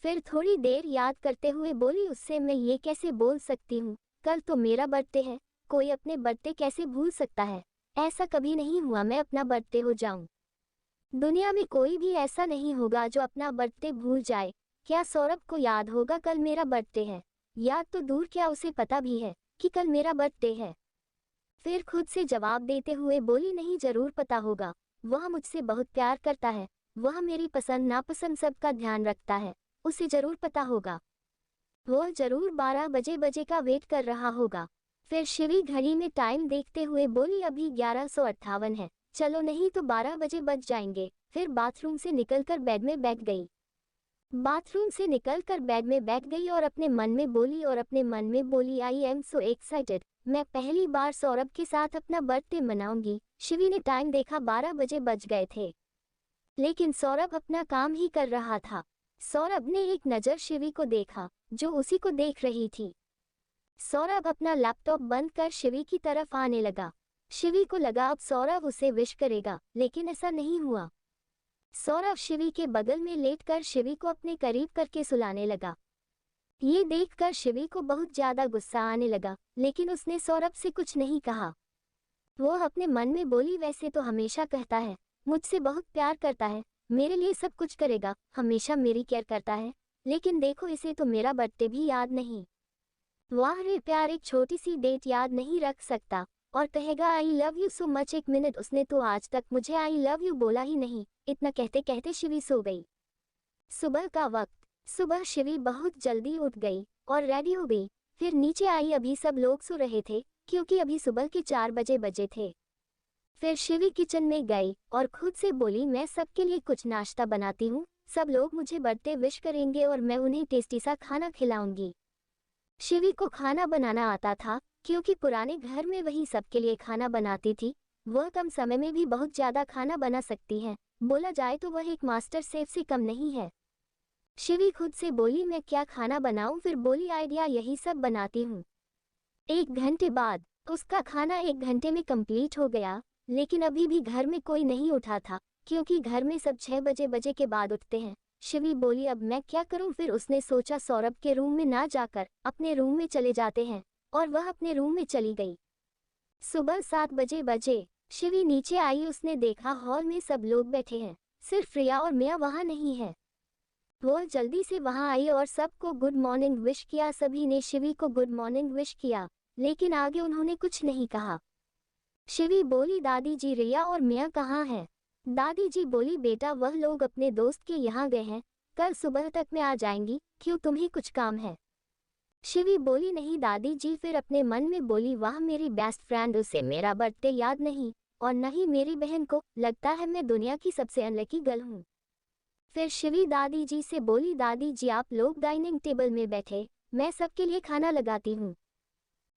फिर थोड़ी देर याद करते हुए बोली, उससे मैं ये कैसे बोल सकती हूँ? कल तो मेरा बर्थडे है, कोई अपने बर्थडे कैसे भूल सकता है? ऐसा कभी नहीं हुआ मैं अपना बर्थडे हो जाऊं। दुनिया में कोई भी ऐसा नहीं होगा जो अपना बर्थडे भूल जाए। क्या सौरभ को याद होगा कल मेरा बर्थडे है? याद तो दूर, क्या उसे पता भी है कि कल मेरा बर्थडे है? फिर खुद से जवाब देते हुए बोली, नहीं, जरूर पता होगा। वह मुझसे बहुत प्यार करता है, वह मेरी पसंद नापसंद सबका ध्यान रखता है, उसे जरूर पता होगा। वह जरूर 12 बजे का वेट कर रहा होगा। फिर शिवी घड़ी में टाइम देखते हुए बोली, अभी 11:58 है, चलो नहीं तो 12 बजे बज जाएंगे। फिर बाथरूम से निकलकर बेड में बैठ गई। बाथरूम से निकलकर बेड में बैठ गई और अपने मन में बोली, आई एम सो एक्साइटेड, मैं पहली बार सौरभ के साथ अपना बर्थडे मनाऊंगी। शिवी ने टाइम देखा, 12 बजे बज गए थे, लेकिन सौरभ अपना काम ही कर रहा था। सौरभ ने एक नज़र शिवी को देखा, जो उसी को देख रही थी। सौरभ अपना लैपटॉप बंद कर शिवी की तरफ आने लगा। शिवी को लगा अब सौरभ उसे विश करेगा, लेकिन ऐसा नहीं हुआ। सौरभ शिवी के बगल में लेटकर शिवी को अपने करीब करके सुलाने लगा। ये देखकर शिवी को बहुत ज्यादा गुस्सा आने लगा, लेकिन उसने सौरभ से कुछ नहीं कहा। वो अपने मन में बोली, वैसे तो हमेशा कहता है मुझसे बहुत प्यार करता है, मेरे लिए सब कुछ करेगा, हमेशा मेरी केयर करता है, लेकिन देखो इसे तो मेरा बर्थडे भी याद नहीं। वाह रे प्यार, एक छोटी सी डेट याद नहीं रख सकता और कहेगा आई लव यू सो मच। एक मिनट, उसने तो आज तक मुझे आई लव यू बोला ही नहीं। इतना कहते कहते शिवी सो गई। सुबह का वक्त। सुबह शिवी बहुत जल्दी उठ गई और रेडी हो गई। फिर नीचे आई। अभी सब लोग सो रहे थे क्योंकि अभी सुबह के 4 बजे थे। फिर शिवी किचन में गई और खुद से बोली, मैं सबके लिए कुछ नाश्ता बनाती हूँ, सब लोग मुझे बर्थडे विश करेंगे और मैं उन्हें टेस्टी सा खाना खिलाऊंगी। शिवी को खाना बनाना आता था क्योंकि पुराने घर में वही सबके लिए खाना बनाती थी। वह कम समय में भी बहुत ज्यादा खाना बना सकती है, बोला जाए तो वह एक मास्टर शेफ से कम नहीं है। शिवी खुद से बोली, मैं क्या खाना बनाऊं? फिर बोली, आइडिया, यही सब बनाती हूँ। 1 घंटे बाद उसका खाना 1 घंटे में कंप्लीट हो गया, लेकिन अभी भी घर में कोई नहीं उठा था क्योंकि घर में सब 6 बजे के बाद उठते हैं। शिवी बोली, अब मैं क्या करूं? फिर उसने सोचा सौरभ के रूम में ना जाकर अपने रूम में चले जाते हैं और वह अपने रूम में चली गई। सुबह 7 बजे शिवी नीचे आई। उसने देखा हॉल में सब लोग बैठे हैं, सिर्फ रिया और मिया वहां नहीं है। वह जल्दी से वहां आई और सबको गुड मॉर्निंग विश किया। सभी ने शिवी को गुड मॉर्निंग विश किया, लेकिन आगे उन्होंने कुछ नहीं कहा। शिवी बोली, दादी जी, रिया और मिया कहाँ हैं? दादी जी बोली, बेटा वह लोग अपने दोस्त के यहाँ गए हैं, कल सुबह तक में आ जाएंगी, क्यों तुम्हें कुछ काम है? शिवी बोली, नहीं दादी जी। फिर अपने मन में बोली, वाह मेरी बेस्ट फ्रेंड, उसे मेरा बर्थडे याद नहीं और न ही मेरी बहन को, लगता है मैं दुनिया की सबसे अनलकी गर्ल हूँ। फिर शिवी दादी जी से बोली, दादी जी आप लोग डाइनिंग टेबल में बैठे, मैं सबके लिए खाना लगाती हूँ।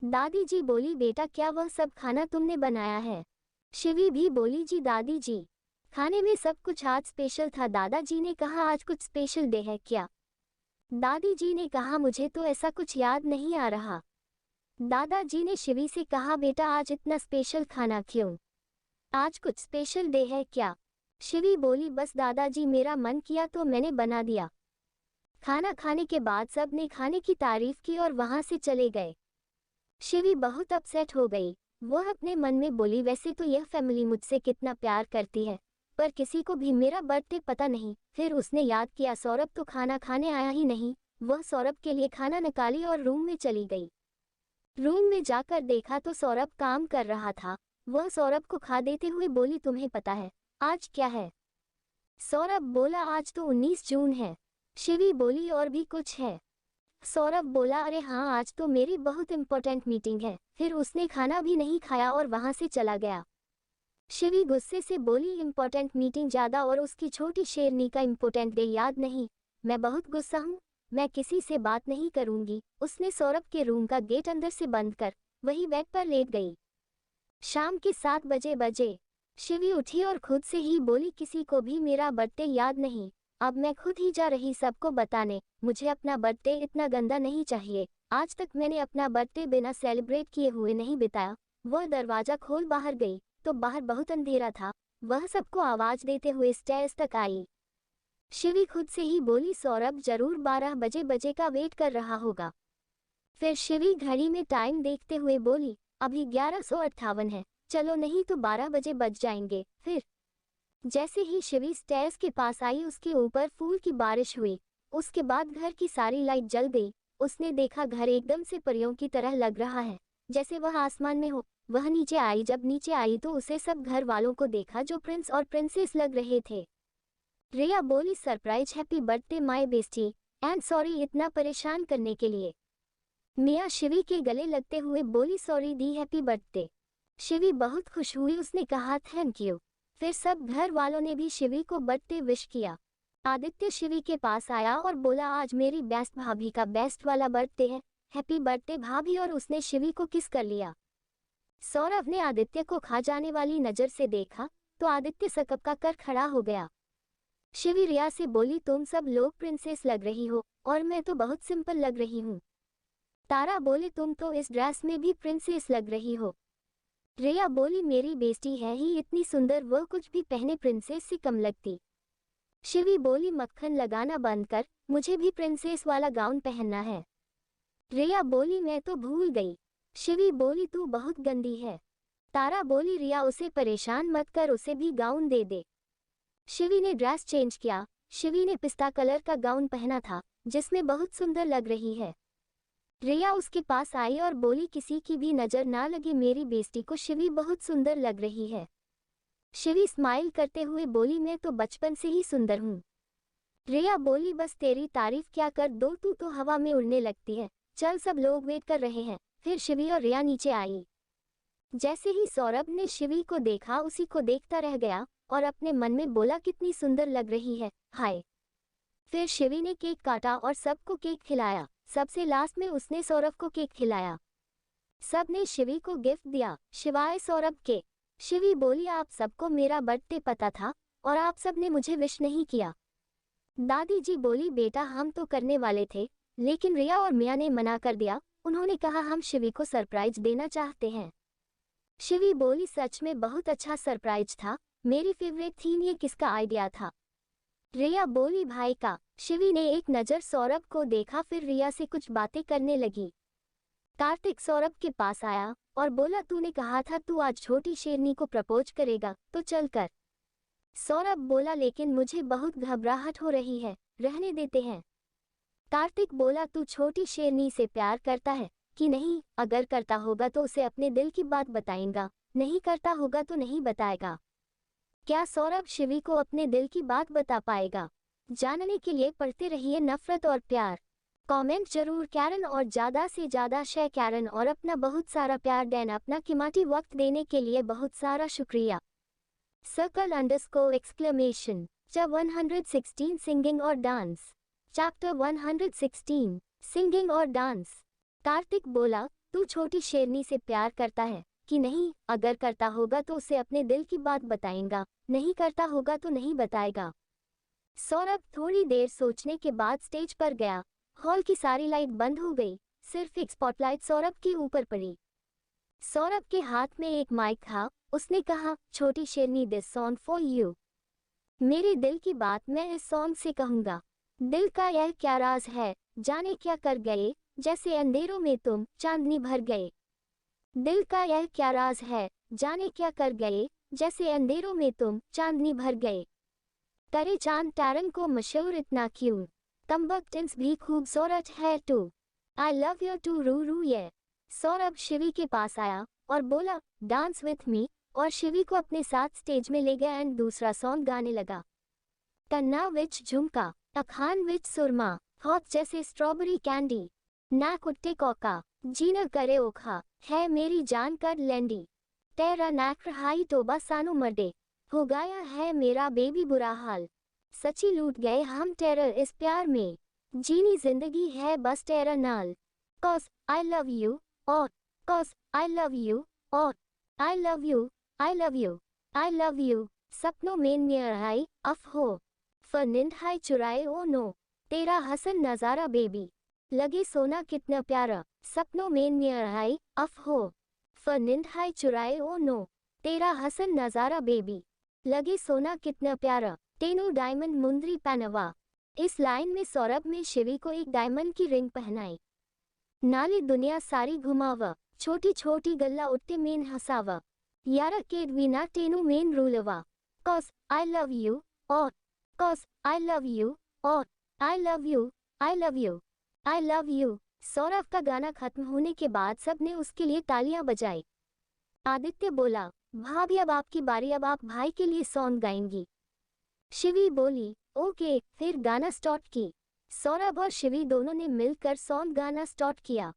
दादी जी बोली, बेटा क्या वह सब खाना तुमने बनाया है? शिवी भी बोली, जी दादी जी, खाने में सब कुछ आज स्पेशल था। दादाजी ने कहा, आज कुछ स्पेशल डे है क्या? दादी जी ने कहा, मुझे तो ऐसा कुछ याद नहीं आ रहा। दादाजी ने शिवी से कहा, बेटा आज इतना स्पेशल खाना क्यों? आज कुछ स्पेशल डे है क्या? शिवी बोली, बस दादाजी मेरा मन किया तो मैंने बना दिया। खाना खाने के बाद सब ने खाने की तारीफ की और वहां से चले गए। शिवी बहुत अपसेट हो गई। वह अपने मन में बोली, वैसे तो यह फैमिली मुझसे कितना प्यार करती है, पर किसी को भी मेरा बर्थडे पता नहीं। फिर उसने याद किया सौरभ तो खाना खाने आया ही नहीं। वह सौरभ के लिए खाना निकाली और रूम में चली गई। रूम में जाकर देखा तो सौरभ काम कर रहा था। वह सौरभ को खा देते हुए बोली, तुम्हें पता है आज क्या है? सौरभ बोला, आज तो 19 जून है। शिवी बोली, और भी कुछ है? सौरभ बोला, अरे हाँ, आज तो मेरी बहुत इंपॉर्टेंट मीटिंग है। फिर उसने खाना भी नहीं खाया और वहां से चला गया। शिवी गुस्से से बोली, इंपॉर्टेंट मीटिंग ज्यादा और उसकी छोटी शेरनी का इंपॉर्टेंट डे याद नहीं। मैं बहुत गुस्सा हूँ, मैं किसी से बात नहीं करूंगी। उसने सौरभ के रूम का गेट अंदर से बंद कर वही बेड पर लेट गई। शाम के 7 बजे शिवी उठी और खुद से ही बोली, किसी को भी मेरा बर्थडे याद नहीं। अब मैं खुद ही जा रही सबको बताने। मुझे अपना बर्थडे इतना गंदा नहीं चाहिए। आज तक मैंने अपना बर्थडे बिना सेलिब्रेट किए हुए नहीं बिताया। वह दरवाजा खोल बाहर गई तो बाहर बहुत अंधेरा था। वह सबको आवाज देते हुए स्टेयर्स तक आई। शिवी खुद से ही बोली, सौरभ जरूर 12 बजे का वेट कर रहा होगा। फिर शिवी घड़ी में टाइम देखते हुए बोली, अभी 11:58 है, चलो नहीं तो 12 बजे बज जाएंगे। फिर जैसे ही शिवी स्टेयर्स के पास आई उसके ऊपर फूल की बारिश हुई। उसके बाद घर की सारी लाइट जल गई। उसने देखा घर एकदम से परियों की तरह लग रहा है, जैसे वह आसमान में हो। वह नीचे आई। जब नीचे आई तो उसे सब घर वालों को देखा जो प्रिंस और प्रिंसेस लग रहे थे। रिया बोली, surprise happy birthday my bestie and sorry इतना परेशान करने के लिए। मिया शिवी के गले लगते हुए बोली, सॉरी दी, हैप्पी बर्थडे। शिवी बहुत खुश हुई। उसने कहा थैंक यू। फिर सब घर वालों ने भी शिवी को बर्थडे विश किया। आदित्य शिवी के पास आया और बोला, आज मेरी बेस्ट भाभी का बेस्ट वाला बर्थडे है, हैप्पी बर्थडे भाभी। और उसने शिवी को किस कर लिया। सौरभ ने आदित्य को खा जाने वाली नजर से देखा तो आदित्य सकपका कर खड़ा हो गया। शिवी रिया से बोली, तुम सब लोग प्रिंसेस लग रही हो और मैं तो बहुत सिंपल लग रही हूँ। तारा बोली, तुम तो इस ड्रेस में भी प्रिंसेस लग रही हो। रिया बोली, मेरी बेस्टी है ही इतनी सुंदर, वह कुछ भी पहने प्रिंसेस से कम लगती। शिवी बोली, मक्खन लगाना बंद कर, मुझे भी प्रिंसेस वाला गाउन पहनना है। रिया बोली, मैं तो भूल गई। शिवी बोली, तू बहुत गंदी है। तारा बोली, रिया उसे परेशान मत कर, उसे भी गाउन दे दे। शिवी ने ड्रेस चेंज किया। शिवी ने पिस्ता कलर का गाउन पहना था जिसमें बहुत सुंदर लग रही है। रिया उसके पास आई और बोली, किसी की भी नजर ना लगे, मेरी बेस्टी को शिवी बहुत सुंदर लग रही है। शिवी स्माइल करते हुए बोली, मैं तो बचपन से ही सुंदर हूँ। रिया बोली, बस तेरी तारीफ क्या कर दो, तू तो हवा में उड़ने लगती है। चल, सब लोग वेट कर रहे हैं। फिर शिवी और रिया नीचे आई। जैसे ही सौरभ ने शिवी को देखा उसी को देखता रह गया और अपने मन में बोला, कितनी सुंदर लग रही है, हाय। फिर शिवी ने केक काटा और सबको केक खिलाया। सबसे लास्ट में उसने सौरभ को केक खिलाया। सब ने शिवी को गिफ्ट दिया शिवाय सौरभ के। शिवी बोली, आप सबको मेरा बर्थडे पता था और आप सब ने मुझे विश नहीं किया। दादी जी बोली, बेटा हम तो करने वाले थे लेकिन रिया और मिया ने मना कर दिया। उन्होंने कहा हम शिवी को सरप्राइज देना चाहते हैं। शिवी बोली, सच में बहुत अच्छा सरप्राइज था, मेरी फेवरेट थीम। ये किसका आइडिया था? रिया बोली, भाई का। शिवी ने एक नज़र सौरभ को देखा, फिर रिया से कुछ बातें करने लगी। कार्तिक सौरभ के पास आया और बोला, तूने कहा था तू आज छोटी शेरनी को प्रपोज करेगा, तो चल कर। सौरभ बोला, लेकिन मुझे बहुत घबराहट हो रही है, रहने देते हैं। कार्तिक बोला, तू छोटी शेरनी से प्यार करता है कि नहीं? अगर करता होगा तो उसे अपने दिल की बात बताएगा, नहीं करता होगा तो नहीं बताएगा। क्या सौरभ शिवी को अपने दिल की बात बता पाएगा? जानने के लिए पढ़ते रहिए नफरत और प्यार। कमेंट जरूर कैरन और ज़्यादा से ज़्यादा शेयर कैरन और अपना बहुत सारा प्यार देना। अपना कीमती वक्त देने के लिए बहुत सारा शुक्रिया। ! Chapter 116 सिंगिंग और डांस। Chapter 116 सिंगिंग और डांस। कार्तिक बोला, तू छोटी शेरनी से प्यार करता है कि नहीं? अगर करता होगा तो उसे अपने दिल की बात बताएगा, नहीं करता होगा तो नहीं बताएगा। सौरभ थोड़ी देर सोचने के बाद स्टेज पर गया। हॉल की सारी लाइट बंद हो गई, सिर्फ एक स्पॉटलाइट सौरभ के ऊपर पड़ी। सौरभ के हाथ में एक माइक था। उसने कहा, छोटी शेरनी, दिस सॉन्ग फॉर यू। मेरे दिल की बात मैं इस सॉन्ग से कहूँगा। दिल का यह क्या राज है, जाने क्या कर गए, जैसे अंधेरों में तुम चांदनी भर गए। दिल का यह क्या राज है, जाने क्या कर गए, जैसे अंधेरों में तुम चांदनी भर गए। करे चांद टैरन को मशहूर इतना क्यों, तम्बकटिंस भी खूबसूरत है too. I love you too रू रू ये। सौरभ शिवी के पास आया और बोला डांस विथ मी, और शिवी को अपने साथ स्टेज में ले गया एंड दूसरा सॉन्ग गाने लगा। कन्ना विच झुमका, अखान विच सुरमा, हॉट जैसे स्ट्रॉबेरी कैंडी, ना कुट्टे कौका, जीना करे ओखा, है मेरी जान कर लेंडी। तेरा नैक्र हाई तोबा सानू मर्डे, हो गया है मेरा बेबी बुरा हाल। सच्ची लूट गए हम टेरर इस प्यार में, जीनी जिंदगी है बस टेरर नाल। कॉस आई लव यू और कॉस आई लव यू और आई love you I love you I love you. सपनों में नियर आई अफ हो, फनिंद हाई चुराए ओ नो, तेरा हसन नजारा बेबी, लगे सोना कितना प्यारा। सपनों में नियर आई अफ हो, फनिंद हाई चुराए ओ नो, तेरा हसन नजारा बेबी, लगे सोना कितना प्यारा। टेनो डायमंड मुंदरी पहनवा। इस लाइन में सौरभ ने शिवी को एक डायमंड की रिंग पहनाई। नाली दुनिया सारी घुमावा, छोटी छोटी गल्ला उठते मेन हसावा, यारा केड Veena टेनु main रूलवा। Cos I love you और कॉस आई लव यू और आई love you I love you I love you. Saurabh का गाना खत्म होने के बाद सबने उसके लिए तालियां बजाई। आदित्य बोला भाभी अब आपकी बारी, अब आप भाई के लिए सॉन्ग गाएंगी। शिवी बोली ओके, फिर गाना स्टार्ट की। सौरभ और शिवी दोनों ने मिलकर सॉन्ग गाना स्टार्ट किया।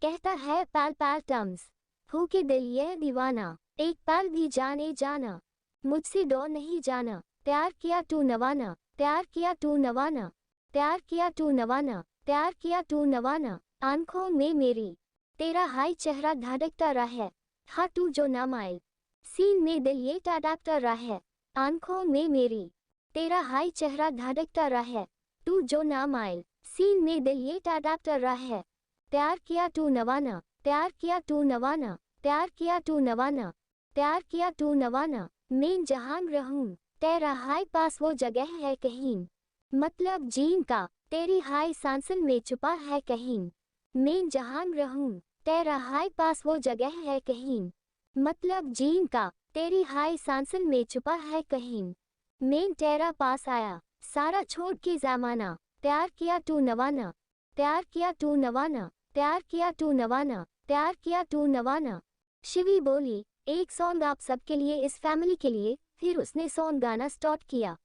कहता है पैल पैल टम्स, हो के दिल ये दीवाना, एक पैल भी जाने जाना, मुझसे डर नहीं जाना, प्यार किया तू नवाना, प्यार किया तू नवाना, प्यार किया तू नवाना, प्यार किया तू नवाना। आंखों में मेरी तेरा हाई चेहरा धड़कता रहा है, हाँ तू जो ना माइल, सीन में दिल ये टड़कता रहा है। आंखों में मेरी तेरा हाई चेहरा धड़कता रहा है, तू जो ना माइल, सीन में दिल ये टड़कता रहा है। प्यार किया तू नवाना, प्यार किया तू नवाना, प्यार किया तू नवाना, प्यार किया तू नवाना। मैं जहां रहूं तेरा हाई पास वो जगह है कहीं, मतलब जीन का तेरी हाई सांसन में छुपा है कहीं। मैं जहां रहूं तेरा हाई पास वो जगह है कहीं, मतलब जीन का तेरी हाई सांसन में छुपा है कहीं। मैं तेरा पास आया सारा छोड़ के ज़माना, प्यार किया तू नवाना, प्यार किया तू नवाना, प्यार किया तू नवाना, प्यार किया तू नवाना। शिवी बोली एक सॉन्ग आप सबके लिए, इस फैमिली के लिए। फिर उसने सॉन्ग गाना स्टार्ट किया।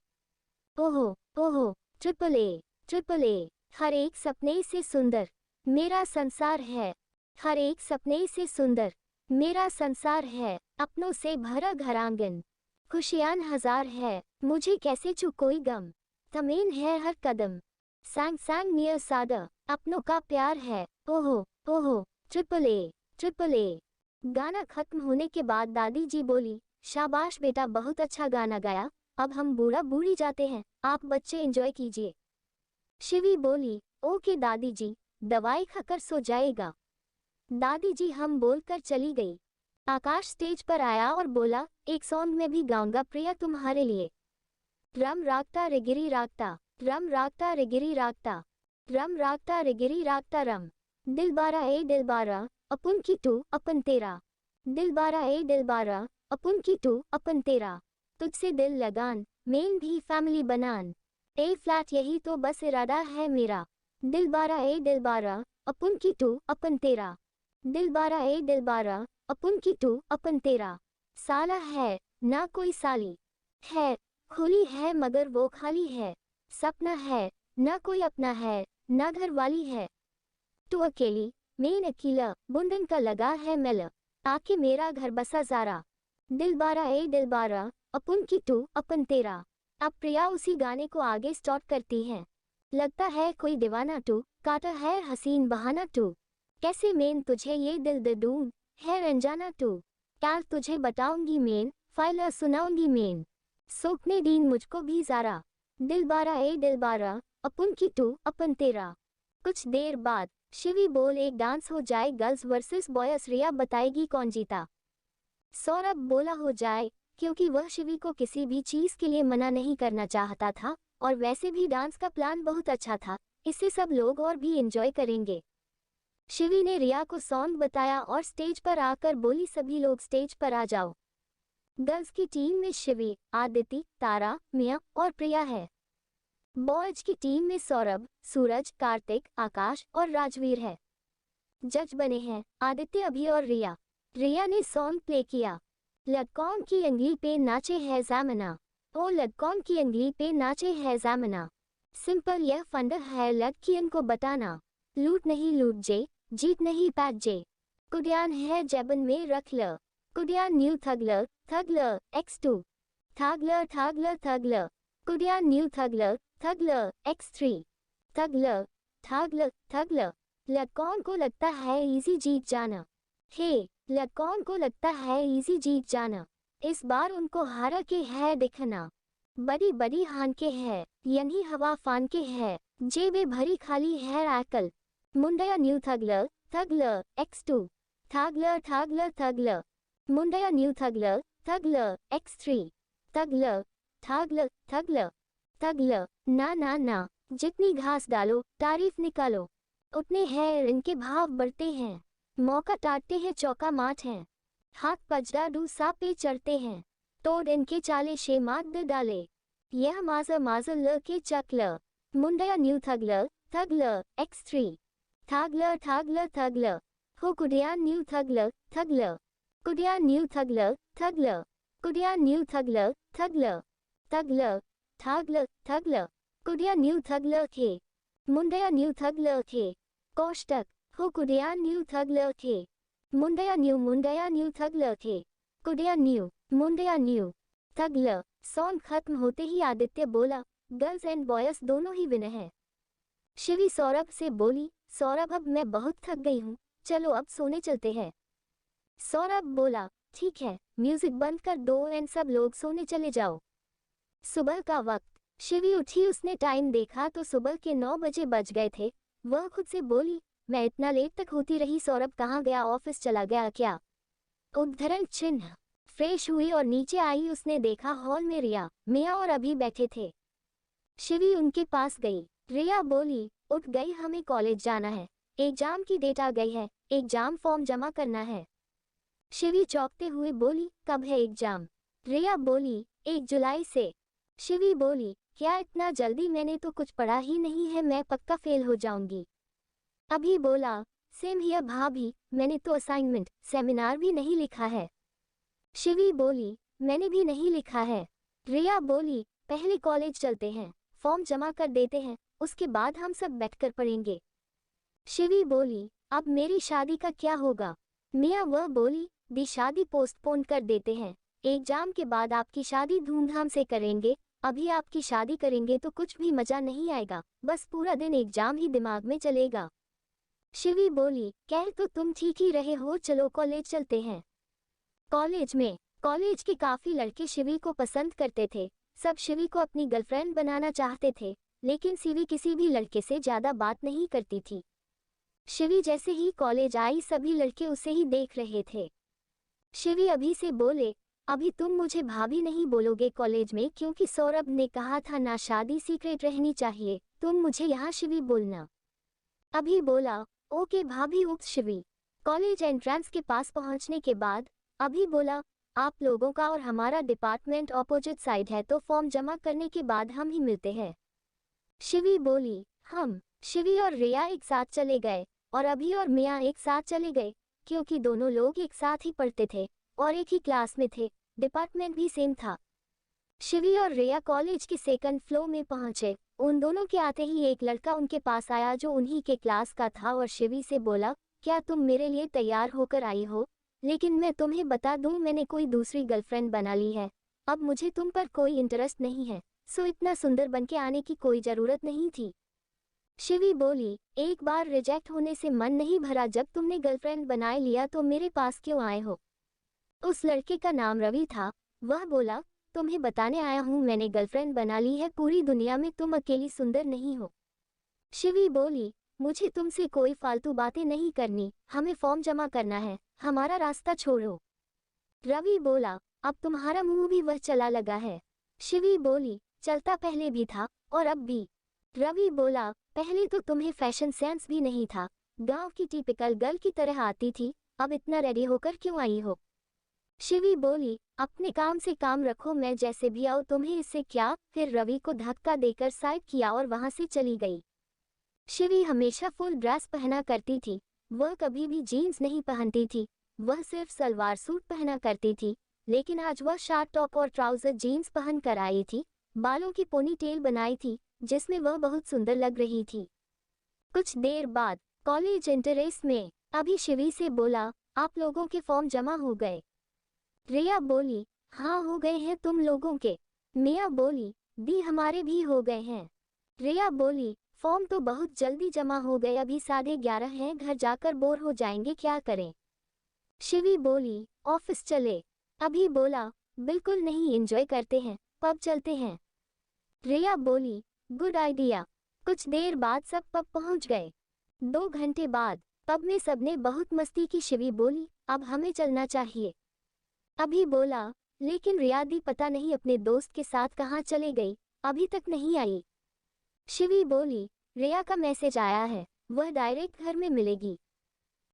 ओहो ओहो, ट्रिपल ए ट्रिपल ए, हर एक सपने से सुंदर मेरा संसार है, हर एक सपने से सुंदर मेरा संसार है, अपनों से भरा घर आंगन, खुशियां हजार है, मुझे कैसे छू कोई गम, तमीन है हर कदम, सांग सांग नियर सादा, अपनों का प्यार है। ओहो ओहो, ट्रिपल ए ट्रिपल ए। गाना खत्म होने के बाद दादी जी बोली शाबाश बेटा, बहुत अच्छा गाना गाया, अब हम बूढ़ा बूढ़ी जाते हैं, आप बच्चे एंजॉय कीजिए। शिवी बोली ओके दादी जी, दवाई खाकर सो जाएगा। दादी जी हम बोलकर चली गई। आकाश स्टेज पर आया और बोला एक सॉन्ग में भी गाऊंगा प्रिया तुम्हारे लिए। रम रागता रेगिरी रागता, रम रागता रेगिरी रागता, रम रागता रेगिरी रागता रम। दिलबारा ए दिलबारा, अपन की तू अपन तेरा, दिलबारा ए दिलबारा, अपन की तू अपन तेरा, तुझसे दिल लगान, मेन भी फैमिली बनान, ए फ्लैट यही तो बस इरादा है मेरा। दिलबारा ए दिलबारा, अपन की तू अपन तेरा, दिलबारा ए दिलबारा, अपन की तू अपन तेरा। साला है ना कोई साली है, खुली है मगर वो खाली है, सपना है ना कोई अपना है, ना घर वाली है, तू अकेली मैं अकेला, बुंदन का लगा है मेला, आके मेरा घर बसा ज़ारा। दिलबारा ए दिलबारा, अपन की तू अपन तेरा। अब प्रिया उसी गाने को आगे स्टार्ट करती है। लगता है कोई दीवाना टू, काटा है हसीन बहाना टू, कैसे मेन तुझे ये दिल दे दूं, है रंजाना टू, क्या तुझे बताऊंगी मेन, फाइल सुनाऊंगी मेन, सोखने दीन मुझको भी ज़ारा। दिलबारा ए दिलबारा, अपन की तू अपन तेरा। कुछ देर बाद शिवी बोल एक डांस हो जाए, गर्ल्स वर्सेस बॉयज, रिया बताएगी कौन जीता। सौरभ बोला हो जाए, क्योंकि वह शिवी को किसी भी चीज के लिए मना नहीं करना चाहता था, और वैसे भी डांस का प्लान बहुत अच्छा था, इससे सब लोग और भी एंजॉय करेंगे। शिवी ने रिया को सॉन्ग बताया और स्टेज पर आकर बोली सभी लोग स्टेज पर आ जाओ। गर्ल्स की टीम में शिवी, आदिति, तारा, मिया और प्रिया है। बॉयज की टीम में सौरभ, सूरज, कार्तिक, आकाश और राजवीर है। जज बने हैं आदित्य, अभी और रिया। रिया ने सॉन्ग प्ले किया। लटकॉन की अंगली पे नाचे है ज़माना, ओ लटकॉन की अंगली पे नाचे है ज़माना। सिंपल यह फंडा है लड़कियन को बताना, लूट नहीं लूट जे, जीत नहीं पैट जे। कुडियान है जेबन में रख ल, कुडियान न्यू थगलर, थगलर x2, थागलर थागलर थगलर, कुडियान न्यू थगलर, थगलर x3, थगलर थागलर थगलर। लटकॉन को लगता है इजी जीत जाना, हे लटकॉन को लगता है इजी जीत जाना। इस बार उनको हारा के है दिखना, बड़ी बड़ी हान के है यही हवा फान के है, जेबे भरी खाली है आकल। मुंडया न्यू थगलर, थगलर x2, थागलर थागलर थगलर, मुंडया न्यू थगलर, थगलर x3, थगलर थागलर थगलर थगलर। ना ना ना, जितनी घास डालो तारीफ निकालो, उतने हैं इनके भाव बढ़ते हैं। मौका टाटते हैं चौका माठ हैं, हाथ पजड़ा डू सा पे चढ़ते हैं, तोड़ इनके चाले शे मात दे डाले। यह माजर माजर ल के चकलर, मुंडया न्यू थगलर, थगलर x3, थागलर थागलर थगलर, हो कुडियान न्यू थगलर, थगलर, कुडियान न्यू थगलर, थगलर, कुडियान न्यू थगलर, थगलर, थगलर थागलर थगलर, कुडियान न्यू थगलर थे, मुंडया न्यू थगलर थे। कोष्टक, हो कुडियान न्यू थगलर थे, मुंडया न्यू थगलर थे, कुडिया न्यू मुंडया न्यू थगलर। सॉन्ग खत्म होते ही आदित्य बोला, गर्ल्स एंड बॉयज दोनों ही विनर हैं। शिवी सौरभ से बोली, सौरभ अब मैं बहुत थक गई हूँ, चलो अब सोने चलते हैं। सौरभ बोला, ठीक है, म्यूजिक बंद कर दो एंड सब लोग सोने चले जाओ। सुबह का वक्त, शिवी उठी, उसने टाइम देखा तो सुबह के 9 बजे बज गए थे। वह खुद से बोली, मैं इतना लेट तक होती रही, सौरभ कहाँ गया, ऑफिस चला गया क्या? उद्धरण चिन्ह। फ्रेश हुई और नीचे आई, उसने देखा हॉल में रिया, मिया और अभी बैठे थे। शिवी उनके पास गई। रिया बोली, उठ गई, हमें कॉलेज जाना है, एग्जाम की डेट आ गई है, एग्जाम फॉर्म जमा करना है। शिवी चौंकते हुए बोली, कब है एग्जाम? रिया बोली, 1 जुलाई से। शिवी बोली, क्या इतना जल्दी, मैंने तो कुछ पढ़ा ही नहीं है, मैं पक्का फेल हो जाऊंगी। अभी बोला, सेम हियर भाभी, मैंने तो असाइनमेंट सेमिनार भी नहीं लिखा है। शिवी बोली, मैंने भी नहीं लिखा है। रिया बोली, पहले कॉलेज चलते हैं, फॉर्म जमा कर देते हैं, उसके बाद हम सब बैठकर पढ़ेंगे। शिवी बोली, अब मेरी शादी का क्या होगा? मिया वह बोली, दी शादी पोस्टपोन कर देते हैं, एग्जाम के बाद आपकी शादी धूमधाम से करेंगे, अभी आपकी शादी करेंगे तो कुछ भी मजा नहीं आएगा, बस पूरा दिन एग्जाम ही दिमाग में चलेगा। शिवी बोली, कह तो तुम ठीक ही रहे हो, चलो कॉलेज चलते हैं। कॉलेज के काफी लड़के शिवी को पसंद करते थे, सब शिवी को अपनी गर्लफ्रेंड बनाना चाहते थे, लेकिन शिवी किसी भी लड़के से ज्यादा बात नहीं करती थी। शिवी जैसे ही कॉलेज आई, सभी लड़के उसे ही देख रहे थे। शिवी अभी से बोले, अभी तुम मुझे भाभी नहीं बोलोगे कॉलेज में, क्योंकि सौरभ ने कहा था ना शादी सीक्रेट रहनी चाहिए, तुम मुझे यहाँ शिवी बोलना। अभी बोला, ओके भाभी। उक्त शिवी कॉलेज एंट्रेंस के पास पहुंचने के बाद अभी बोला, आप लोगों का और हमारा डिपार्टमेंट ऑपोजिट साइड है, तो फॉर्म जमा करने के बाद हम ही मिलते हैं। शिवी बोली, हम। शिवी और रिया एक साथ चले गए और अभी और मिया एक साथ चले गए, क्योंकि दोनों लोग एक साथ ही पढ़ते थे और एक ही क्लास में थे, डिपार्टमेंट भी सेम था। शिवी और रिया कॉलेज के सेकंड फ्लोर में पहुंचे। उन दोनों के आते ही एक लड़का उनके पास आया जो उन्हीं के क्लास का था और शिवी से बोला, क्या तुम मेरे लिए तैयार होकर आई हो? लेकिन मैं तुम्हें बता दूं, मैंने कोई दूसरी गर्लफ्रेंड बना ली है, अब मुझे तुम पर कोई इंटरेस्ट नहीं है, सो इतना सुंदर बनके आने की कोई जरूरत नहीं थी। शिवी बोली, एक बार रिजेक्ट होने से मन नहीं भरा, जब तुमने गर्लफ्रेंड बना लिया तो मेरे पास क्यों आए हो? उस लड़के का नाम रवि था। वह बोला, तुम्हें बताने आया हूँ, मैंने गर्लफ्रेंड बना ली है, पूरी दुनिया में तुम अकेली सुंदर नहीं हो। शिवी बोली, मुझे तुमसे कोई फालतू बातें नहीं करनी, हमें फॉर्म जमा करना है, हमारा रास्ता छोड़ो। रवि बोला, अब तुम्हारा मुंह भी वह चला लगा है। शिवी बोली, चलता पहले भी था और अब भी। रवि बोला, पहले तो तुम्हें फैशन सेंस भी नहीं था, गांव की टिपिकल गर्ल की तरह आती थी, अब इतना रेडी होकर क्यों आई हो? शिवी बोली, अपने काम से काम रखो, मैं जैसे भी आऊँ तुम्हें इससे क्या। फिर रवि को धक्का देकर साइड किया और वहां से चली गई। शिवी हमेशा फुल ड्रेस पहना करती थी, वह कभी भी जीन्स नहीं पहनती थी, वह सिर्फ सलवार सूट पहना करती थी। लेकिन आज वह शॉर्ट टॉप और ट्राउजर जीन्स पहन कर आई थी, बालों की पोनी टेल बनाई थी, जिसमें वह बहुत सुंदर लग रही थी। कुछ देर बाद कॉलेज इंटरेस्ट में अभी शिवी से बोला, आप लोगों के फॉर्म जमा हो गए? रिया बोली, हाँ हो गए हैं तुम लोगों के? मिया बोली, दी हमारे भी हो गए हैं। रिया बोली, फॉर्म तो बहुत जल्दी जमा हो गए, अभी 11:30 हैं, घर जाकर बोर हो जाएंगे, क्या करें? शिवी बोली, ऑफिस चले? अभी बोला, बिल्कुल नहीं, एंजॉय करते हैं, पब चलते हैं। रिया बोली, गुड आइडिया। कुछ देर बाद सब पब पहुंच गए। 2 घंटे बाद पब में सबने बहुत मस्ती की। शिवी बोली, अब हमें चलना चाहिए। अभी बोला, लेकिन रिया दी पता नहीं अपने दोस्त के साथ कहाँ चले गई, अभी तक नहीं आई। शिवी बोली, रिया का मैसेज आया है, वह डायरेक्ट घर में मिलेगी।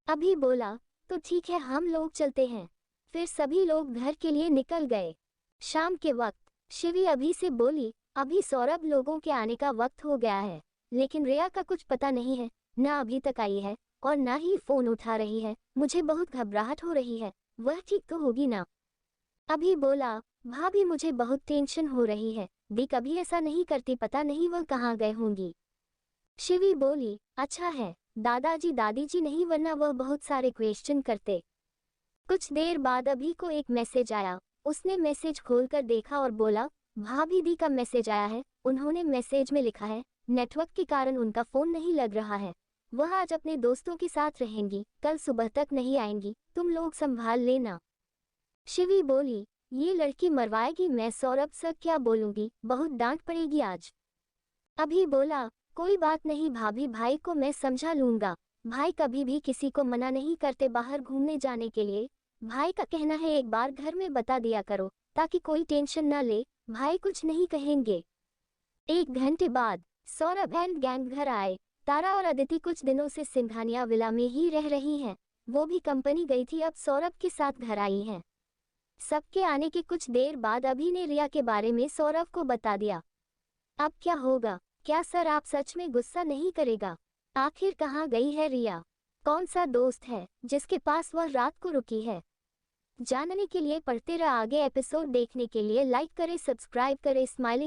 अभी बोला, तो ठीक है, हम लोग चलते हैं। फिर सभी लोग घर के लिए निकल गए। शाम के वक्त शिवी अभी से बोली, अभी सौरभ लोगों के आने का वक्त हो गया है, लेकिन रिया का कुछ पता नहीं है, ना अभी तक आई है और ना ही फोन उठा रही है, मुझे बहुत घबराहट हो रही है, वह ठीक तो होगी ना? अभी बोला, भाभी मुझे बहुत टेंशन हो रही है, दी कभी ऐसा नहीं करती, पता नहीं वह कहाँ गए होंगी। शिवी बोली, अच्छा है, दादाजी दादीजी नहीं, वरना वह बहुत सारे क्वेश्चन करते। कुछ देर बाद अभी को एक मैसेज आया, उसने मैसेज खोलकर देखा और बोला, भाभी दी का मैसेज आया है, उन्होंने मैसेज में लिखा है, नेटवर्क के कारण उनका फोन नहीं लग रहा है, वह आज अपने दोस्तों के साथ रहेंगी, कल सुबह तक नहीं आएंगी, तुम लोग संभाल लेना। शिवी बोली, ये लड़की मरवाएगी, मैं सौरभ सर क्या बोलूंगी, बहुत डांट पड़ेगी आज। अभी बोला, कोई बात नहीं भाभी, भाई को मैं समझा लूंगा, भाई कभी भी किसी को मना नहीं करते बाहर घूमने जाने के लिए, भाई का कहना है एक बार घर में बता दिया करो, ताकि कोई टेंशन ना ले, भाई कुछ नहीं कहेंगे। 1 घंटे बाद सौरभ एंड गैंग घर आए। तारा और अदिति कुछ दिनों से सिंघानिया विला में ही रह रही हैं, वो भी कंपनी गई थी, अब सौरभ के साथ घर आई हैं। सबके आने के कुछ देर बाद अभी ने रिया के बारे में सौरभ को बता दिया। अब क्या होगा? क्या सर आप सच में गुस्सा नहीं करेगा? आखिर कहाँ गई है रिया? कौन सा दोस्त है जिसके पास वह रात को रुकी है? जानने के लिए पढ़ते रह आगे एपिसोड देखने के लिए लाइक करें, सब्सक्राइब करें। स्माइलिंग